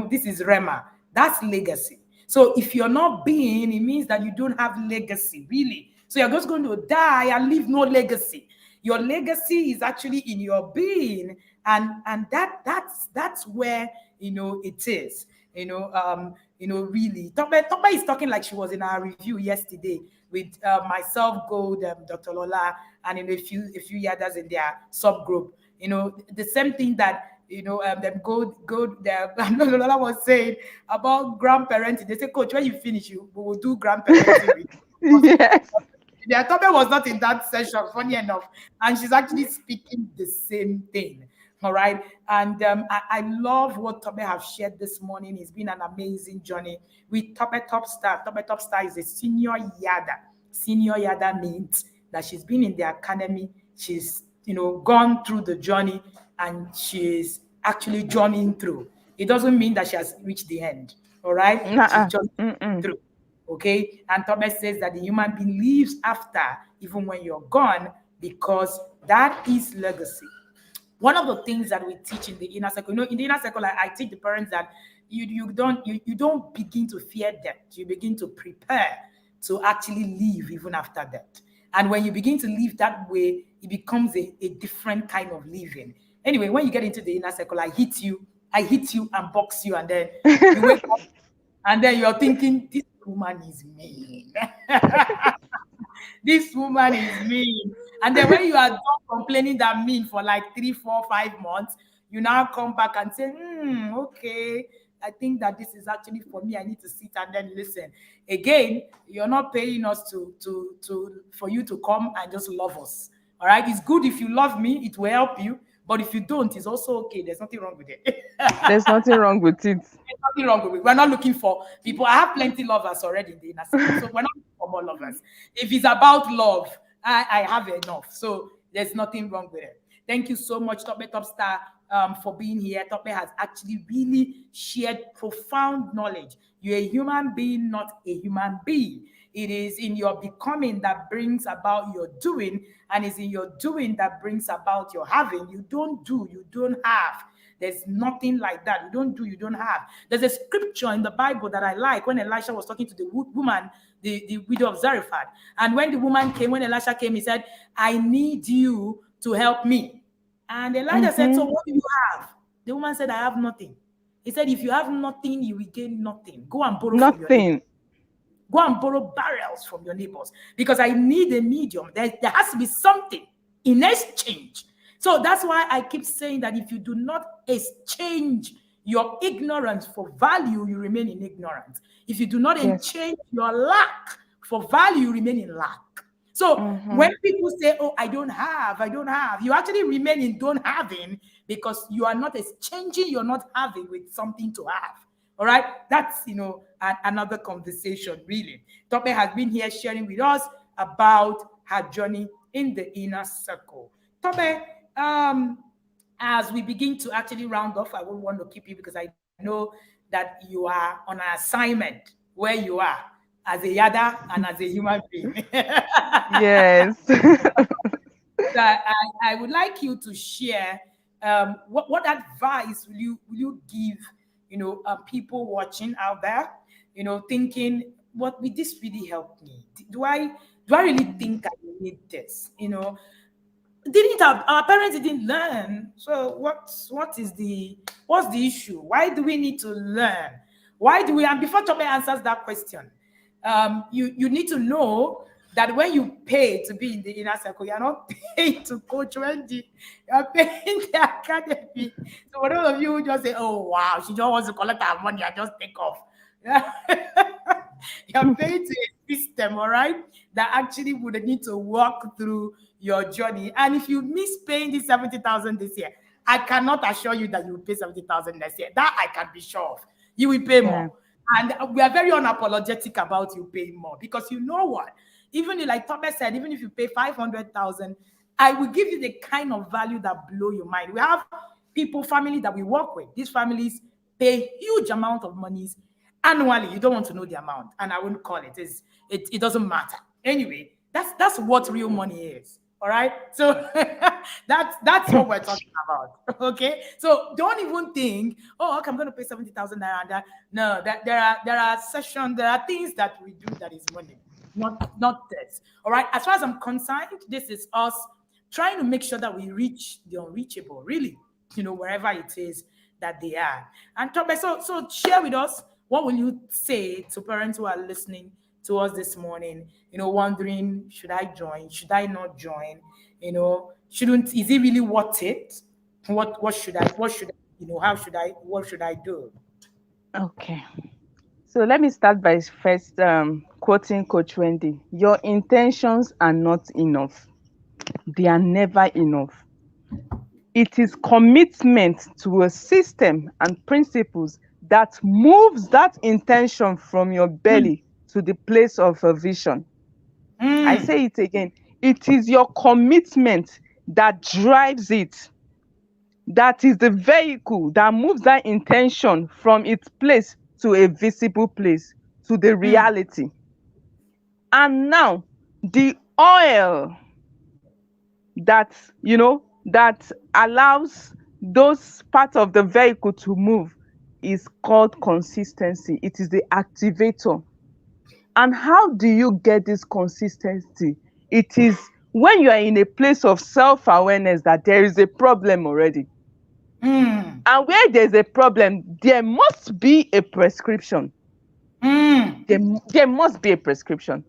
This is Rema. That's legacy. So if you're not being, it means that you don't have legacy, really. So you're just going to die and leave no legacy. Your legacy is actually in your being, and that's where it is. Really. Tope is talking like she was in our review yesterday with myself, Gold, Dr. Lola, and a few others in their subgroup. The same thing that them Gold, Lola was saying about grandparenting. They say, Coach, when you finish, we will do grandparenting with you. Yes. The Tope was not in that session, funny enough, and she's actually speaking the same thing. All right, and I love what Tope have shared this morning. It's been an amazing journey with Tope Top Star. Tope Top Star is a senior yada. Senior yada means that she's been in the academy. She's gone through the journey, and she's actually journeying through. It doesn't mean that she has reached the end. All right, she's Nuh-uh. just Mm-mm. through. Okay. And Thomas says that the human being lives after, even when you're gone, because that is legacy. One of the things that we teach in the inner circle, in the inner circle, I teach the parents that you don't begin to fear death. You begin to prepare to actually live even after death. And when you begin to live that way, it becomes a different kind of living. Anyway, when you get into the inner circle, I hit you and box you, and then you wake up and then you're thinking, this woman is mean. This woman is mean. And then when you are done complaining that mean for like 3, 4, 5 months, you now come back and say, okay, I think that this is actually for me. I need to sit and then listen. Again, you're not paying us to for you to come and just love us. All right. It's good if you love me, it will help you. But if you don't, it's also okay. There's nothing wrong with it. There's nothing wrong with it. There's nothing wrong with it. We're not looking for people. I have plenty lovers already in the inner circle. So we're not looking for more lovers. If it's about love, I have enough. So there's nothing wrong with it. Thank you so much, Tope Topstar, for being here. Tope has actually really shared profound knowledge. You're a human being, not a human being. It is in your becoming that brings about your doing, and it's in your doing that brings about your having. You don't do, you don't have. There's nothing like that. You don't do, you don't have. There's a scripture in the Bible that I like when Elisha was talking to the woman, the widow of Zarephath. And when the woman came, when Elisha came, he said, I need you to help me. And Elijah said, so Mm-hmm. what do you have? The woman said, I have nothing. He said, if you have nothing, you will gain nothing. Go and borrow from your neighbor. Nothing. Go and borrow barrels from your neighbors because I need a medium. There has to be something in exchange. So that's why I keep saying that if you do not exchange your ignorance for value, you remain in ignorance. If you do not Yes. exchange your lack for value, you remain in lack. So Mm-hmm. when people say, oh, I don't have, you actually remain in don't having because you are not exchanging, you're not having with something to have. All right, that's another conversation. Really, Tope has been here sharing with us about her journey in the inner circle. Tope, as we begin to actually round off, I won't want to keep you because I know that you are on an assignment where you are as a yada and as a human being. Yes. So I would like you to share what advice will you give people watching out there, thinking what will this really help me? Do I really think I need this? Didn't our parents didn't learn? So what's the issue? Why do we need to learn? Why do we? And before Tome answers that question, you need to know that when you pay to be in the inner circle, you're not paying to coach Wendy, you're paying the academy. So for those of you who just say, oh wow, she just wants to collect her money and just take off. You're paying to a system, all right, that actually would need to walk through your journey. And if you miss paying this 70,000 this year, I cannot assure you that you will pay 70,000 next year. That I can be sure of. You will pay Yeah. more. And we are very unapologetic about you paying more because you know what? Even like Tope said, even if you pay 500,000, I will give you the kind of value that blow your mind. We have people, family that we work with. These families pay huge amount of monies annually. You don't want to know the amount, and I wouldn't call it. It doesn't matter. Anyway, that's what real money is. All right. So that's what we're talking about. Okay. So don't even think, oh, okay, I'm going to pay 70,000 naira. And that. No, that there are sessions, there are things that we do that is money, not this. All right. As far as I'm concerned, this is us trying to make sure that we reach the unreachable, really, wherever it is that they are. And Tobe, so share with us, what will you say to parents who are listening to us this morning, wondering, should I join? Should I not join? Shouldn't, is it really worth it? How should I, what should I do? Okay. So let me start by first quoting Coach Wendy. Your intentions are not enough. They are never enough. It is commitment to a system and principles that moves that intention from your Mm, belly to the place of a vision. I mm, say it again. It is your commitment that drives it. That is the vehicle that moves that intention from its place to a visible place, to the mm, reality. And now, the oil that, that allows those parts of the vehicle to move is called consistency. It is the activator. And how do you get this consistency? It is when you are in a place of self awareness that there is a problem already. mm, And where there's a problem, there must be a prescription. mm, There must be a prescription.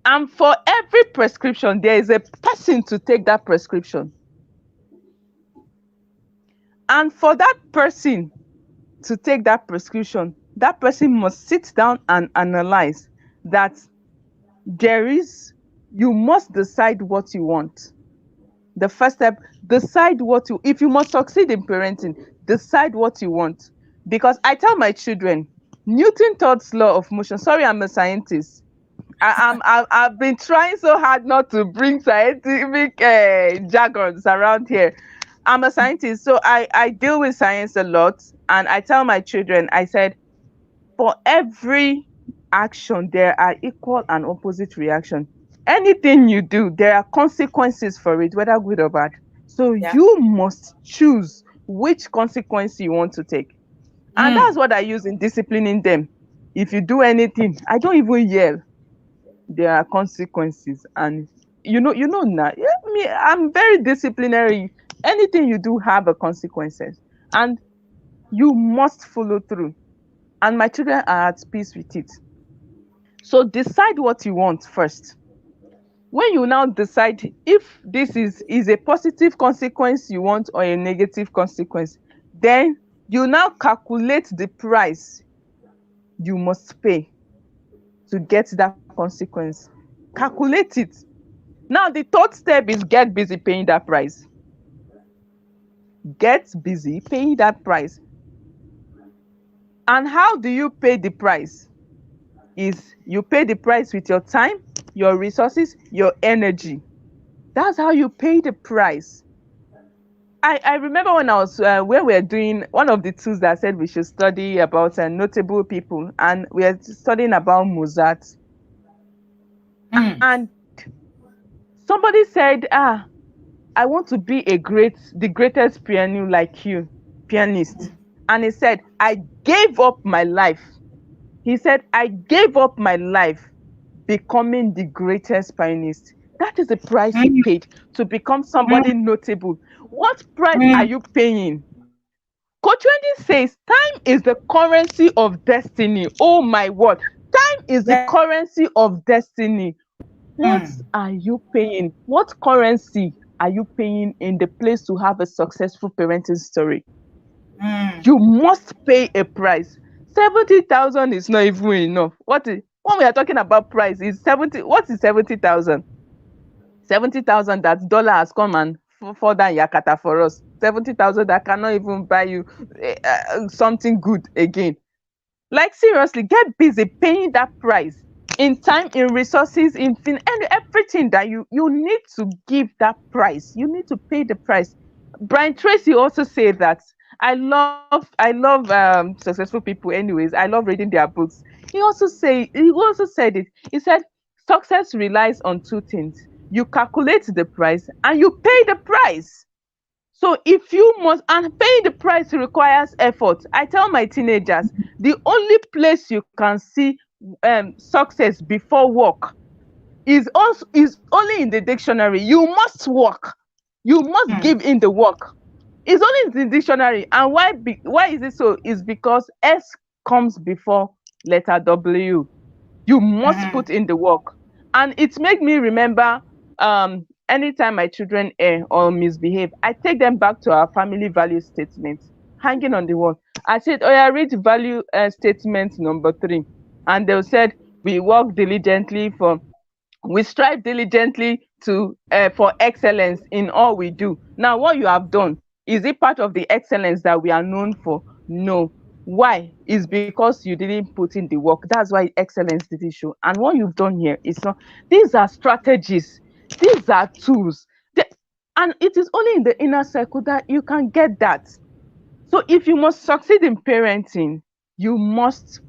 And for every prescription, there is a person to take that prescription. And for that person to take that person must sit down and analyze that there is, you must decide what you want. The first step, decide what you, if you must succeed in parenting, decide what you want. Because I tell my children, Newton Todd's law of motion, sorry, I'm a scientist. I've been trying so hard not to bring scientific jargons around here. I'm a scientist, so I deal with science a lot. And I tell my children, I said, for every action, there are equal and opposite reaction. Anything you do, there are consequences for it, whether good or bad. So yeah. you must choose which consequence you want to take. And that's Mm, what I use in disciplining them. If you do anything, I don't even yell. There are consequences. And now, yeah, me, I'm very disciplinary. Anything you do have a consequences. And you must follow through. And my children are at peace with it. So decide what you want first. When you now decide if this is a positive consequence you want or a negative consequence, then you now calculate the price you must pay to get that consequence. Calculate it. Now the third step is get busy paying that price. Get busy paying that price. And how do you pay the price? Is you pay the price with your time, your resources, your energy. That's how you pay the price. I remember when I was when we were doing one of the tools that said we should study about notable people, and we are studying about Mozart. mm, And somebody said, I want to be the greatest piano like you, pianist. And he said, I gave up my life. He said, I gave up my life becoming the greatest pianist. That is the price he mm, paid to become mm, somebody notable. What price are mm. you paying? Coach Wendy says time is the currency of destiny. Oh my word. Time is the Yeah. currency of destiny. What Mm, are you paying? What currency are you paying in the place to have a successful parenting story? mm, You must pay a price. 70,000 is not even enough. When we are talking about price, is 70, what is 70,000? 70,000 that dollar has come and fall down yakata for us. 70,000 that cannot even buy you something good again. Like seriously, get busy paying that price in time, in resources, and everything that you need to give that price. You need to pay the price. Brian Tracy also said that I love successful people anyways. I love reading their books. He also said it. He said success relies on two things. You calculate the price and you pay the price. So if you must, and paying the price requires effort. I tell my teenagers, the only place you can see success before work is only in the dictionary. You must work. You must mm, give in the work. It's only in the dictionary. And why is it so? Is because S comes before letter W. You must put mhm. in the work. And it made me remember, anytime my children err or misbehave, I take them back to our family value statement hanging on the wall. I said, oh yeah, read value statement number 3. And they said, we work diligently for we strive diligently to for excellence in all we do. Now, what you have done, is it part of the excellence that we are known for? No. Why? Is because you didn't put in the work. That's why excellence didn't show. And what you've done here is not. These are strategies. These are tools. And it is only in the inner circle that you can get that. So if you must succeed in parenting, you must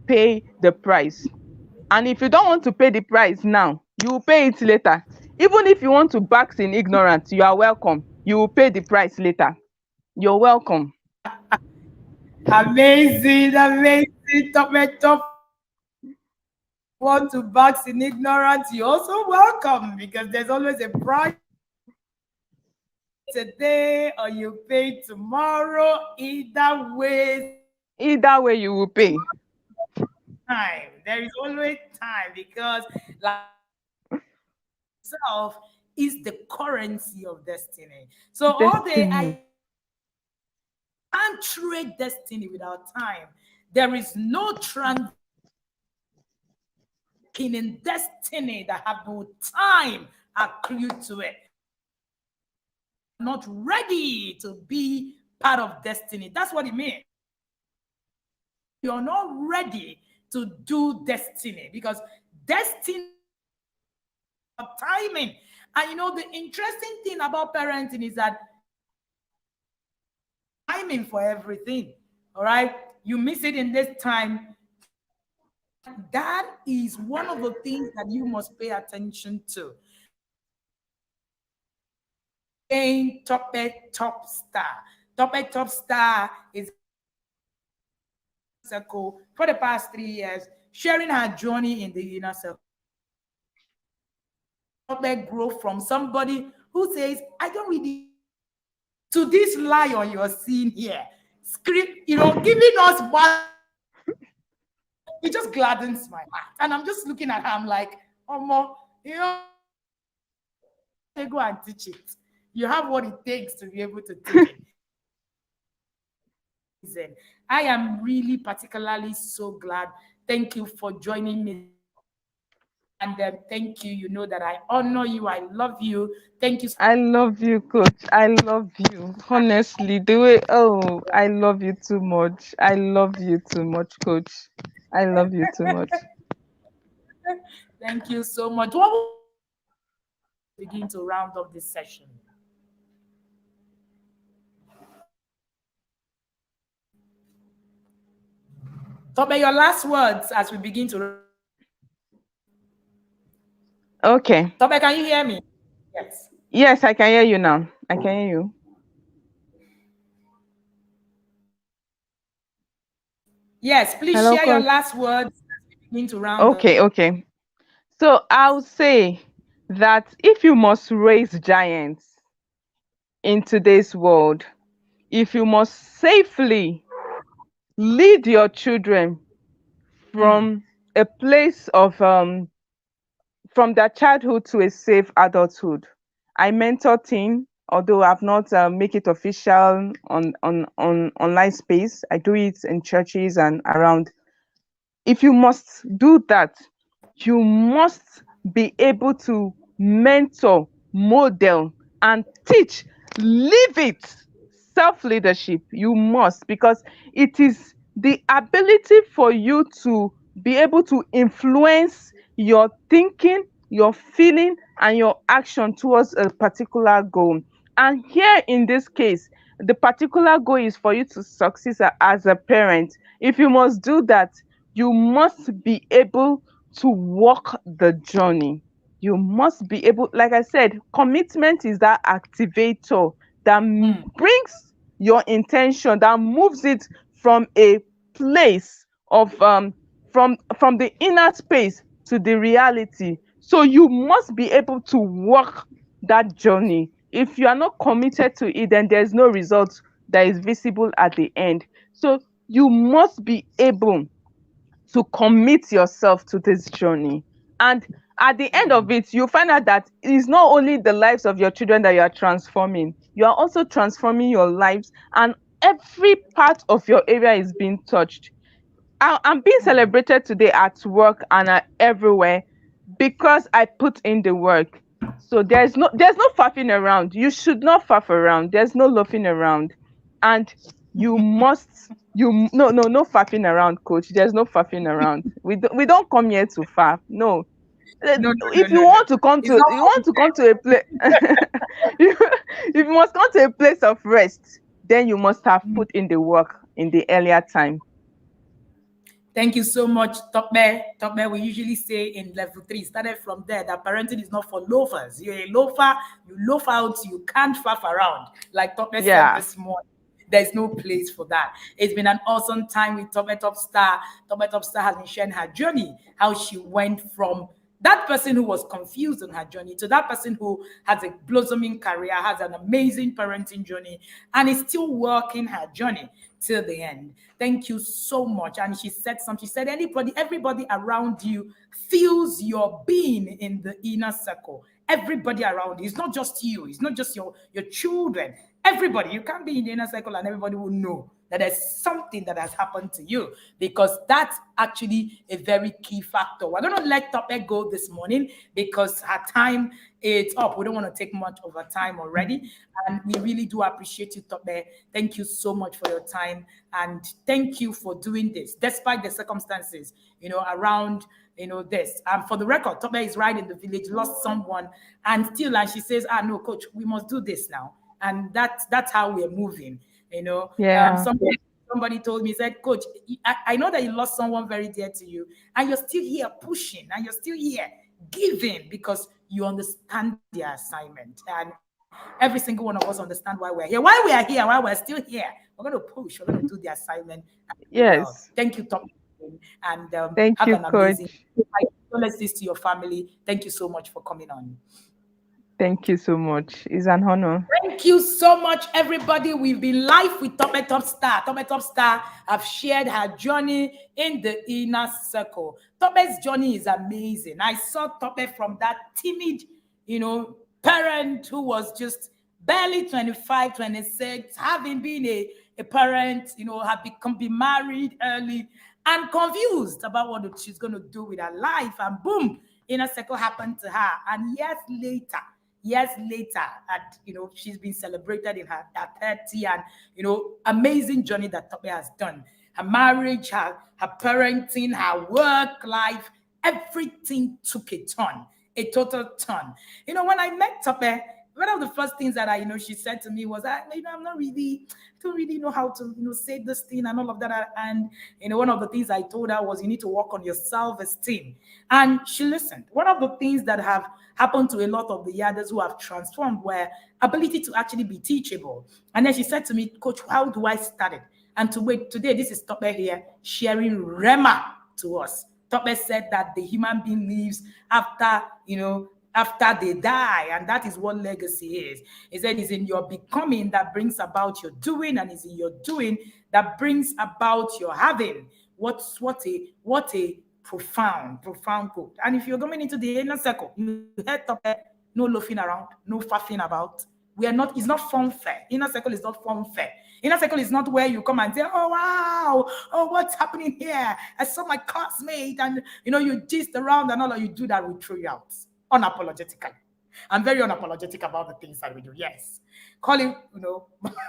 pay the price. And if you don't want to pay the price now, you will pay it later. Even if you want to bask in ignorance, you are welcome. You will pay the price later. You're welcome. Amazing, amazing. Top. Want to box in ignorance, you're also welcome because there's always a price today or you pay tomorrow. Either way, Either way, you will pay. time. There is always time because like itself is the currency of destiny. So all day Destiny. I can't trade destiny without time. There is no transaction in destiny that have no time accrued to it. Not ready to be part of destiny. That's what it means. You're not ready to do destiny because destiny is timing. And the interesting thing about parenting is that timing for everything. All right. You miss it in this time. That is one of the things that you must pay attention to. Being top star. Top star is circle for the past 3 years, sharing her journey in the inner circle. Grow from somebody who says, I don't really to this lion you're seeing here. Script, giving us what it just gladdens my heart. And I'm just looking at her, I'm like, oh more, they go and teach it. You have what it takes to be able to teach it. I am really particularly so glad. Thank you for joining me. And thank you. You know that I honor you. I love you. Thank you. I love you, coach. I love you. Honestly, I love you too much. I love you too much, coach. I love you too much. Thank you so much. What will begin to round up this session? Tobe, your last words as we begin to. Okay. Tobe, can you hear me? Yes. Yes, I can hear you now. I can hear you. Yes, please Hello, share your coach. last words as we begin to round up. Okay, okay. So I'll say that if you must raise giants in today's world, if you must safely lead your children Mm, from a place of from their childhood to a safe adulthood. I mentor teen, although I've not make it official on online space. I do it in churches and around. If you must do that, you must be able to mentor, model, and teach. Live it. Self leadership. You must, because it is the ability for you to be able to influence your thinking, your feeling, and your action towards a particular goal. And here in this case, the particular goal is for you to succeed as a parent. If you must do that, you must be able to walk the journey. You must be able, like I said, commitment is that activator that brings your intention, that moves it from a place of from the inner space to the reality. So you must be able to walk that journey. If you are not committed to it, then there's no result that is visible at the end. So you must be able to commit yourself to this journey. And at the end of it, you find out that it's not only the lives of your children that you are transforming, you are also transforming your lives, and every part of your area is being touched. I'm being celebrated today at work and everywhere because I put in the work. So there's no faffing around. You should not faff around. There's no laughing around, and you must you no faffing around, coach. There's no faffing around. We don't come here to faff. No. No, no, no, If you no, no. want to come It's to not you want to committed. come to a place if you must come to a place of rest, then you must have put in the work in the earlier time. Thank you so much, Tope. Tope, we usually say in level three, started from there, that parenting is not for loafers. You're a loafer, you loaf out, you can't faff around. Like Tope said Yeah. this morning, there's no place for that. It's been an awesome time with Tope Top Star. Tope Top Star has been sharing her journey, how she went from that person who was confused on her journey to that person who has a blossoming career, has an amazing parenting journey, and is still working her journey till the end. Thank you so much. And she said something. She said, everybody around you feels your being in the inner circle. Everybody around you. It's not just you, it's not just your children. Everybody. You can't be in the inner circle and everybody will know that there's something that has happened to you, because that's actually a very key factor. We're going to let Tope go this morning because her time is up. We don't want to take much of her time already. And we really do appreciate you, Tope. Thank you so much for your time. And thank you for doing this, despite the circumstances, around, this. For the record, Tope is right in the village, lost someone, and she says, no, coach, we must do this now. And that's how we're moving. Yeah. Somebody told me, said, Coach, I know that you lost someone very dear to you, and you're still here pushing, and you're still here giving because you understand the assignment. And every single one of us understand why we're here. Why we are here, why we're still here. We're going to push, we're going to do the assignment and do well. Yes. Thank you, Tom. And Thank have you, an amazing coach. let's this to your family. Thank you so much for coming on. Thank you so much. It's an honor. Thank you so much, everybody. We've been live with Tope Top Star. Tope Top Star have shared her journey in the inner circle. Tope's journey is amazing. I saw Tope from that timid, parent who was just barely 25, 26, having been a parent, had been married early and confused about what she's going to do with her life. And boom, inner circle happened to her. And years later, she's been celebrated in her 30, and amazing journey that Tope has done. Her marriage, her parenting, her work life, everything took a total turn. When I met Tope, one of the first things that she said to me was, I'm not really, I don't really know how to, say this thing and all of that. And, one of the things I told her was, you need to work on your self-esteem. And she listened. One of the things that have happened to a lot of the others who have transformed were ability to actually be teachable. And then she said to me, Coach, how do I start it? And today, this is Tope here sharing Rema to us. Tope said that the human being lives after they die, and that is what legacy is. He said it's in your becoming that brings about your doing, and it's in your doing that brings about your having. What a profound, profound quote. And if you're going into the inner circle, you head Tope, no loafing around, no faffing about. We are not, it's not fun fair. Inner circle is not fun fair. Inner circle is not where you come and say, oh wow, oh what's happening here? I saw my classmate, and you gist around and all of you do that, we throw you out. Unapologetically. I'm very unapologetic about the things that we do. Yes. Call it,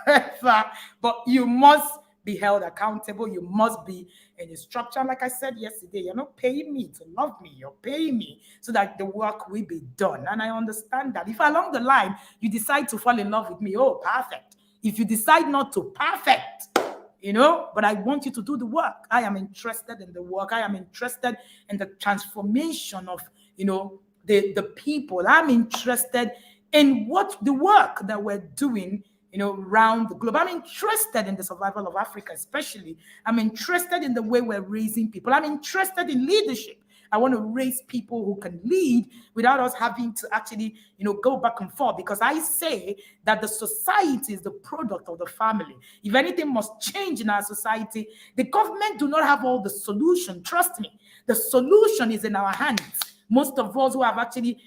whatever, but you must be held accountable. You must be in a structure. Like I said yesterday, you're not paying me to love me. You're paying me so that the work will be done. And I understand that. If along the line you decide to fall in love with me, oh, perfect. If you decide not to, perfect. But I want you to do the work. I am interested in the work. I am interested in the transformation of, the people. I'm interested in what the work that we're doing, around the globe. I'm interested in the survival of Africa, especially. I'm interested in the way we're raising people. I'm interested in leadership. I want to raise people who can lead without us having to actually, go back and forth. Because I say that the society is the product of the family. If anything must change in our society, the government do not have all the solution. Trust me, the solution is in our hands. Most of us who have actually,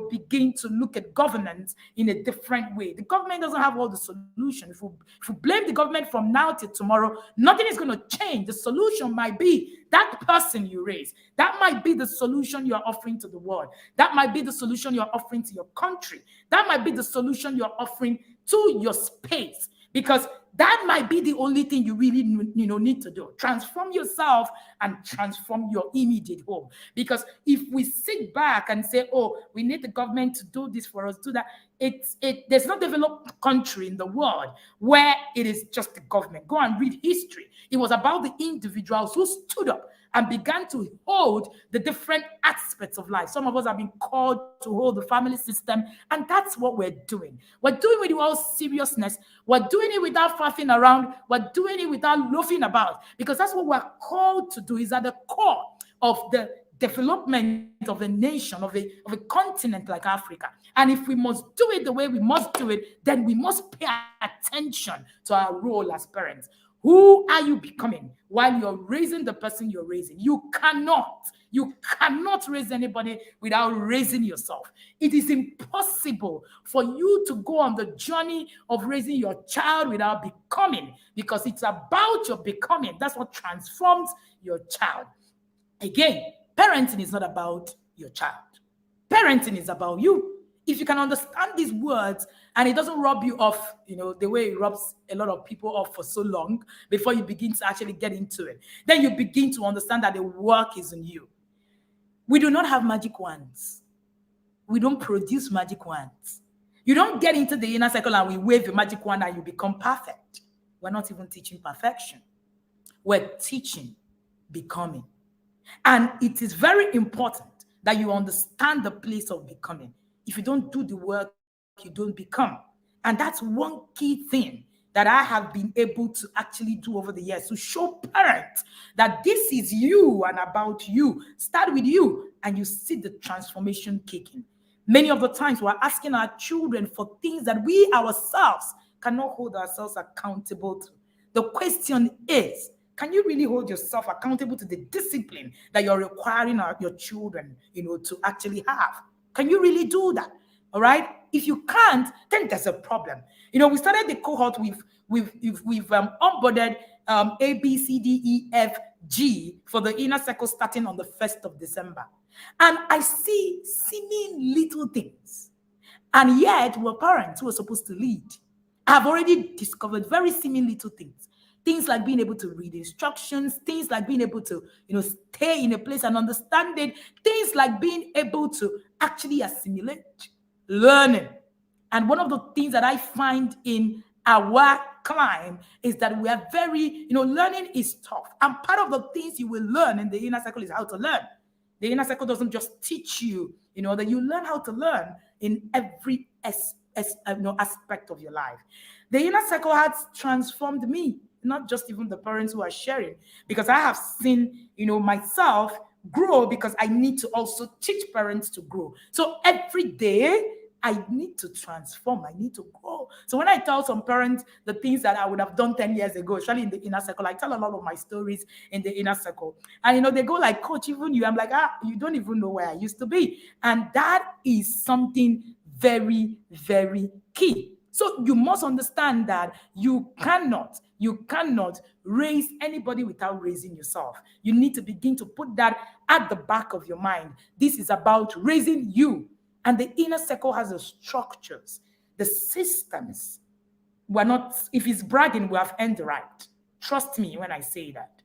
begin to look at governance in a different way. The government doesn't have all the solution. If we blame the government from now till tomorrow, nothing is going to change. The solution might be that person you raise. That might be the solution you're offering to the world. That might be the solution you're offering to your country. That might be the solution you're offering to your space. Because that might be the only thing you really need to do. Transform yourself and transform your immediate home. Because if we sit back and say, oh, we need the government to do this for us, do that, there's no developed country in the world where it is just the government. Go and read history. It was about the individuals who stood up and began to hold the different aspects of life. Some of us have been called to hold the family system, and that's what we're doing. We're doing it with all seriousness. We're doing it without faffing around. We're doing it without loafing about, because that's what we're called to do. Is at the core of the development of a nation, of a continent like Africa. And if we must do it the way we must do it, then we must pay attention to our role as parents. Who are you becoming while you're raising the person you're raising? You cannot raise anybody without raising yourself. It is impossible for you to go on the journey of raising your child without becoming, because it's about your becoming. That's what transforms your child. Again, parenting is not about your child. Parenting is about you. If you can understand these words and it doesn't rub you off, the way it rubs a lot of people off for so long before you begin to actually get into it, then you begin to understand that the work is in you. We do not have magic wands. We don't produce magic wands. You don't get into the inner circle and we wave a magic wand and you become perfect. We're not even teaching perfection. We're teaching becoming. And it is very important that you understand the place of becoming. If you don't do the work, you don't become. And that's one key thing that I have been able to actually do over the years, to show parents that this is you and about you. Start with you and you see the transformation kicking. Many of the times we're asking our children for things that we ourselves cannot hold ourselves accountable to. The question is, can you really hold yourself accountable to the discipline that you're requiring your children, to actually have? Can you really do that? All right. If you can't, then there's a problem. We started the cohort. We've onboarded A, B, C, D, E, F, G for the inner circle starting on the 1st of December. And I see seeming little things. And yet we're parents who are supposed to lead. I've already discovered very seeming little things. Things like being able to read instructions, things like being able to, stay in a place and understand it, things like being able to actually assimilate, learning. And one of the things that I find in our climb is that we are very, learning is tough. And part of the things you will learn in the inner circle is how to learn. The inner circle doesn't just teach you, that you learn how to learn in every aspect of your life. The inner circle has transformed me, not just even the parents who are sharing, because I have seen, myself grow, because I need to also teach parents to grow. So every day I need to transform. I need to grow. So when I tell some parents the things that I would have done 10 years ago, especially in the inner circle, I tell a lot of my stories in the inner circle. And they go like, Coach, even you. I'm like, you don't even know where I used to be. And that is something very, very key. So you must understand that you cannot raise anybody without raising yourself. You need to begin to put that at the back of your mind. This is about raising you. And the inner circle has the structures, the systems. We're not, if it's bragging, we have earned the right. Trust me when I say that.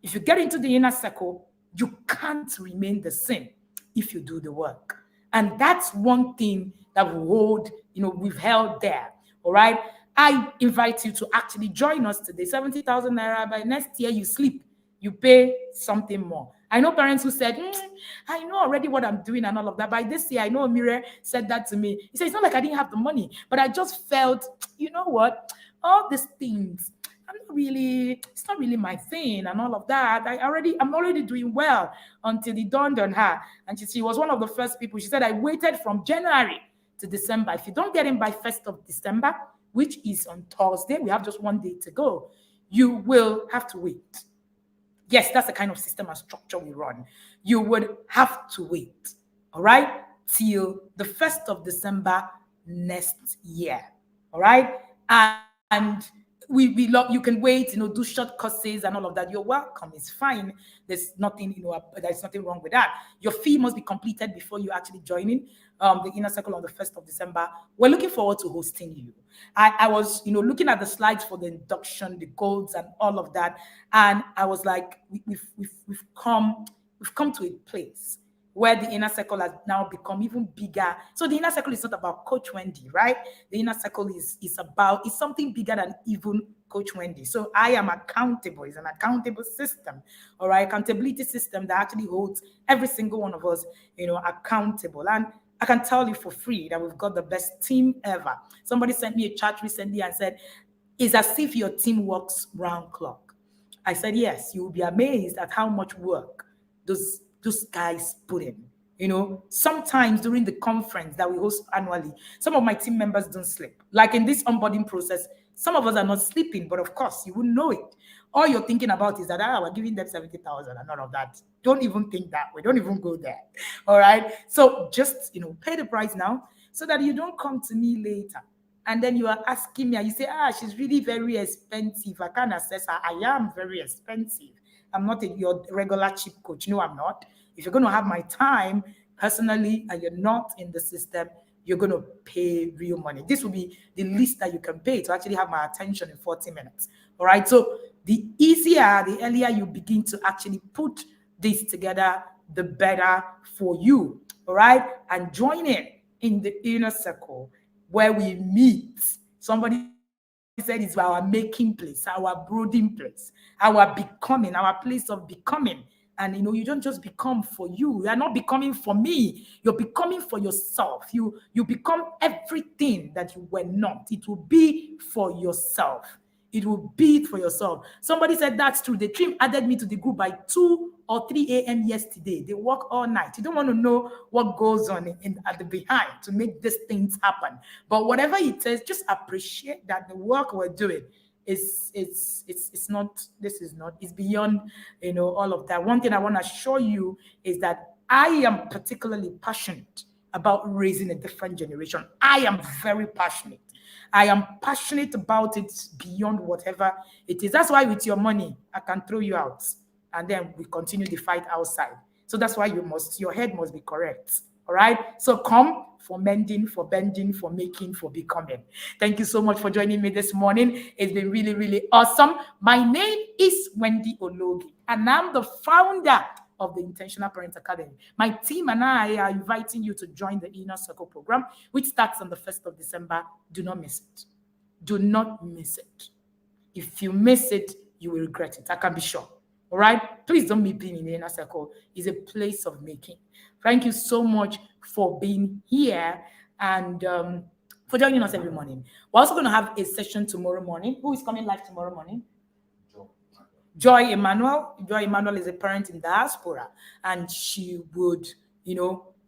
If you get into the inner circle, you can't remain the same if you do the work. And that's one thing that we've held there. All right. I invite you to actually join us today. 70,000 naira. By next year, you sleep, you pay something more. I know parents who said, I know already what I'm doing and all of that. By this year, I know Amire said that to me. He said, it's not like I didn't have the money, but I just felt, you know what? All these things, it's not really my thing and all of that. I'm already doing well until it dawned on her. And she was one of the first people. She said, I waited from January to December. If you don't get in by 1st of December, which is on Thursday, we have just one day to go, you will have to wait. Yes, that's the kind of system and structure we run. You would have to wait, all right, till the 1st of December next year, all right? And we love, you can wait, do short courses and all of that. You're welcome. It's fine. There's nothing wrong with that. Your fee must be completed before you actually join in the inner circle on the 1st of December. We're looking forward to hosting you. I was, looking at the slides for the induction, the goals and all of that. And I was like, we've come to a place where the inner circle has now become even bigger. So the inner circle is not about Coach Wendy, right? The inner circle is something bigger than even Coach Wendy. So I am accountable. It's an accountable system, all right? Accountability system that actually holds every single one of us, accountable. And I can tell you for free that we've got the best team ever. Somebody sent me a chat recently and said, it's as if your team works round clock. I said, yes, you will be amazed at how much work those guys put in. Sometimes during the conference that we host annually, some of my team members don't sleep. Like in this onboarding process, some of us are not sleeping, but of course, you wouldn't know it. All you're thinking about is that, we're giving them 70,000 and all of that. Don't even think that way. Don't even go there. All right. So just, pay the price now so that you don't come to me later. And then you are asking me, and you say, she's really very expensive. I can't assess her. I am very expensive. I'm not your regular cheap coach. No, I'm not. If you're going to have my time personally and you're not in the system, you're going to pay real money. This will be the least that you can pay to actually have my attention in 40 minutes. All right. So the easier, the earlier you begin to actually put this together, the better for you. All right. And join in the inner circle where we meet. Somebody said it's our making place, our brooding place, our becoming, our place of becoming. And you don't just become for you. You are not becoming for me. You're becoming for yourself. You become everything that you were not. It will be for yourself. It will be for yourself. Somebody said that's true. The team added me to the group by 2 or 3 a.m. yesterday. They work all night. You don't want to know what goes on at the behind to make these things happen. But whatever it is, just appreciate that the work we're doing it's beyond all of that. One thing I want to assure you is that I am particularly passionate about raising a different generation. I am very passionate. I am passionate about it beyond whatever it is. That's why with your money, I can throw you out and then we continue the fight outside. So that's why your head must be correct. All right. So come for mending, for bending, for making, for becoming. Thank you so much for joining me this morning. It's been really, really awesome. My name is Wendy Ologi, and I'm the founder of the Intentional Parent Academy. My team and I are inviting you to join the Inner Circle program, which starts on the 1st of December. Do not miss it. Do not miss it. If you miss it, you will regret it. I can be sure. All right? Please don't meet me in the Inner Circle. It's a place of making. Thank you so much for being here and for joining us every morning. We're also going to have a session tomorrow morning. Who is coming live tomorrow morning? Joy Emmanuel. Joy Emmanuel is a parent in diaspora, and she would,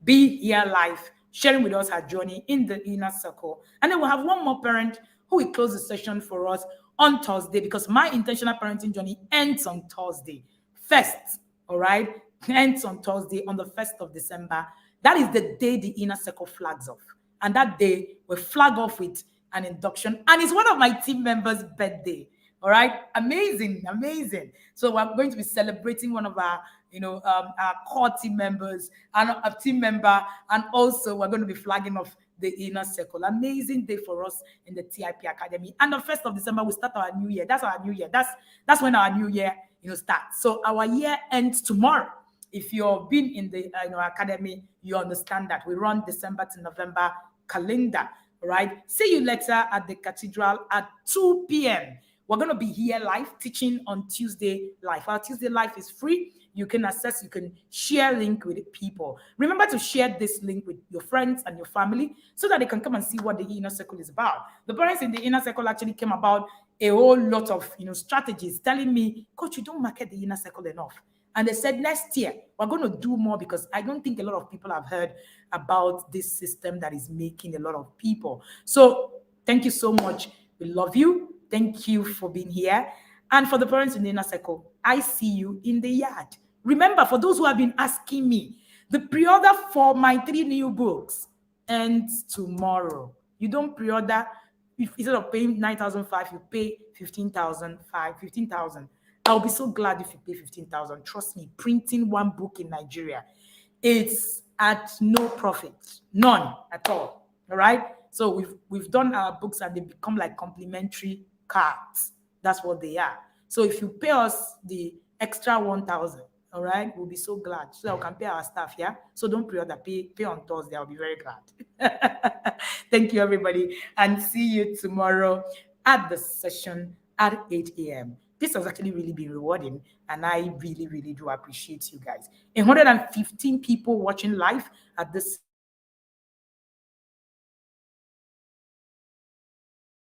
be here live sharing with us her journey in the inner circle. And then we'll have one more parent who will close the session for us on Thursday, because my intentional parenting journey ends on Thursday. First, all right, ends on Thursday on the 1st of December. That is the day the inner circle flags off. And that day we flag off with an induction. And it's one of my team members' birthday. All right, amazing, amazing. So we're going to be celebrating one of our, our core team members and a team member, and also we're going to be flagging off the inner circle. Amazing day for us in the TIP Academy. And the 1st of December we start our new year. That's our new year. That's when our new year starts. So our year ends tomorrow. If you've been in the academy, you understand that we run December to November calendar. Right. See you later at the cathedral at 2 p.m. We're going to be here live teaching on Tuesday Live. Our Tuesday Live is free. You can access, you can share link with people. Remember to share this link with your friends and your family so that they can come and see what the inner circle is about. The parents in the inner circle actually came about a whole lot of strategies, telling me, Coach, you don't market the inner circle enough. And they said next year we're going to do more, because I don't think a lot of people have heard about this system that is making a lot of people. So thank you so much. We love you. Thank you for being here. And for the parents in the inner circle, I see you in the yard. Remember, for those who have been asking me, the pre-order for my 3 new books ends tomorrow. You don't pre-order. Instead of paying 9,500, you pay 15,000. I'll be so glad if you pay 15,000. Trust me, printing one book in Nigeria, it's at no profit, none at all. All right. So we've done our books and they become like complimentary cards. That's what they are. So if you pay us the extra 1,000, all right, we'll be so glad. So we can pay our staff. Yeah. So don't pre-order. Pay on Thursday. I'll be very glad. Thank you, everybody, and see you tomorrow at the session at 8 a.m. This has actually really been rewarding, and I really, really do appreciate you guys. 115 people watching live at this session.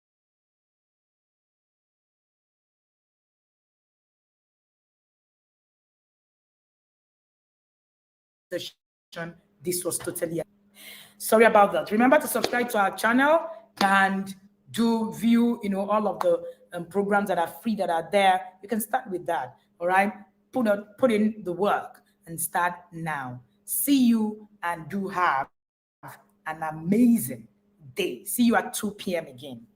Thank you so much. And for those who are session, this was totally sorry about that. Remember to subscribe to our channel and do view all of the programs that are free that are there. You can start with that. All right, put in the work and start now. See you, and do have an amazing day. See you at 2 p.m. again.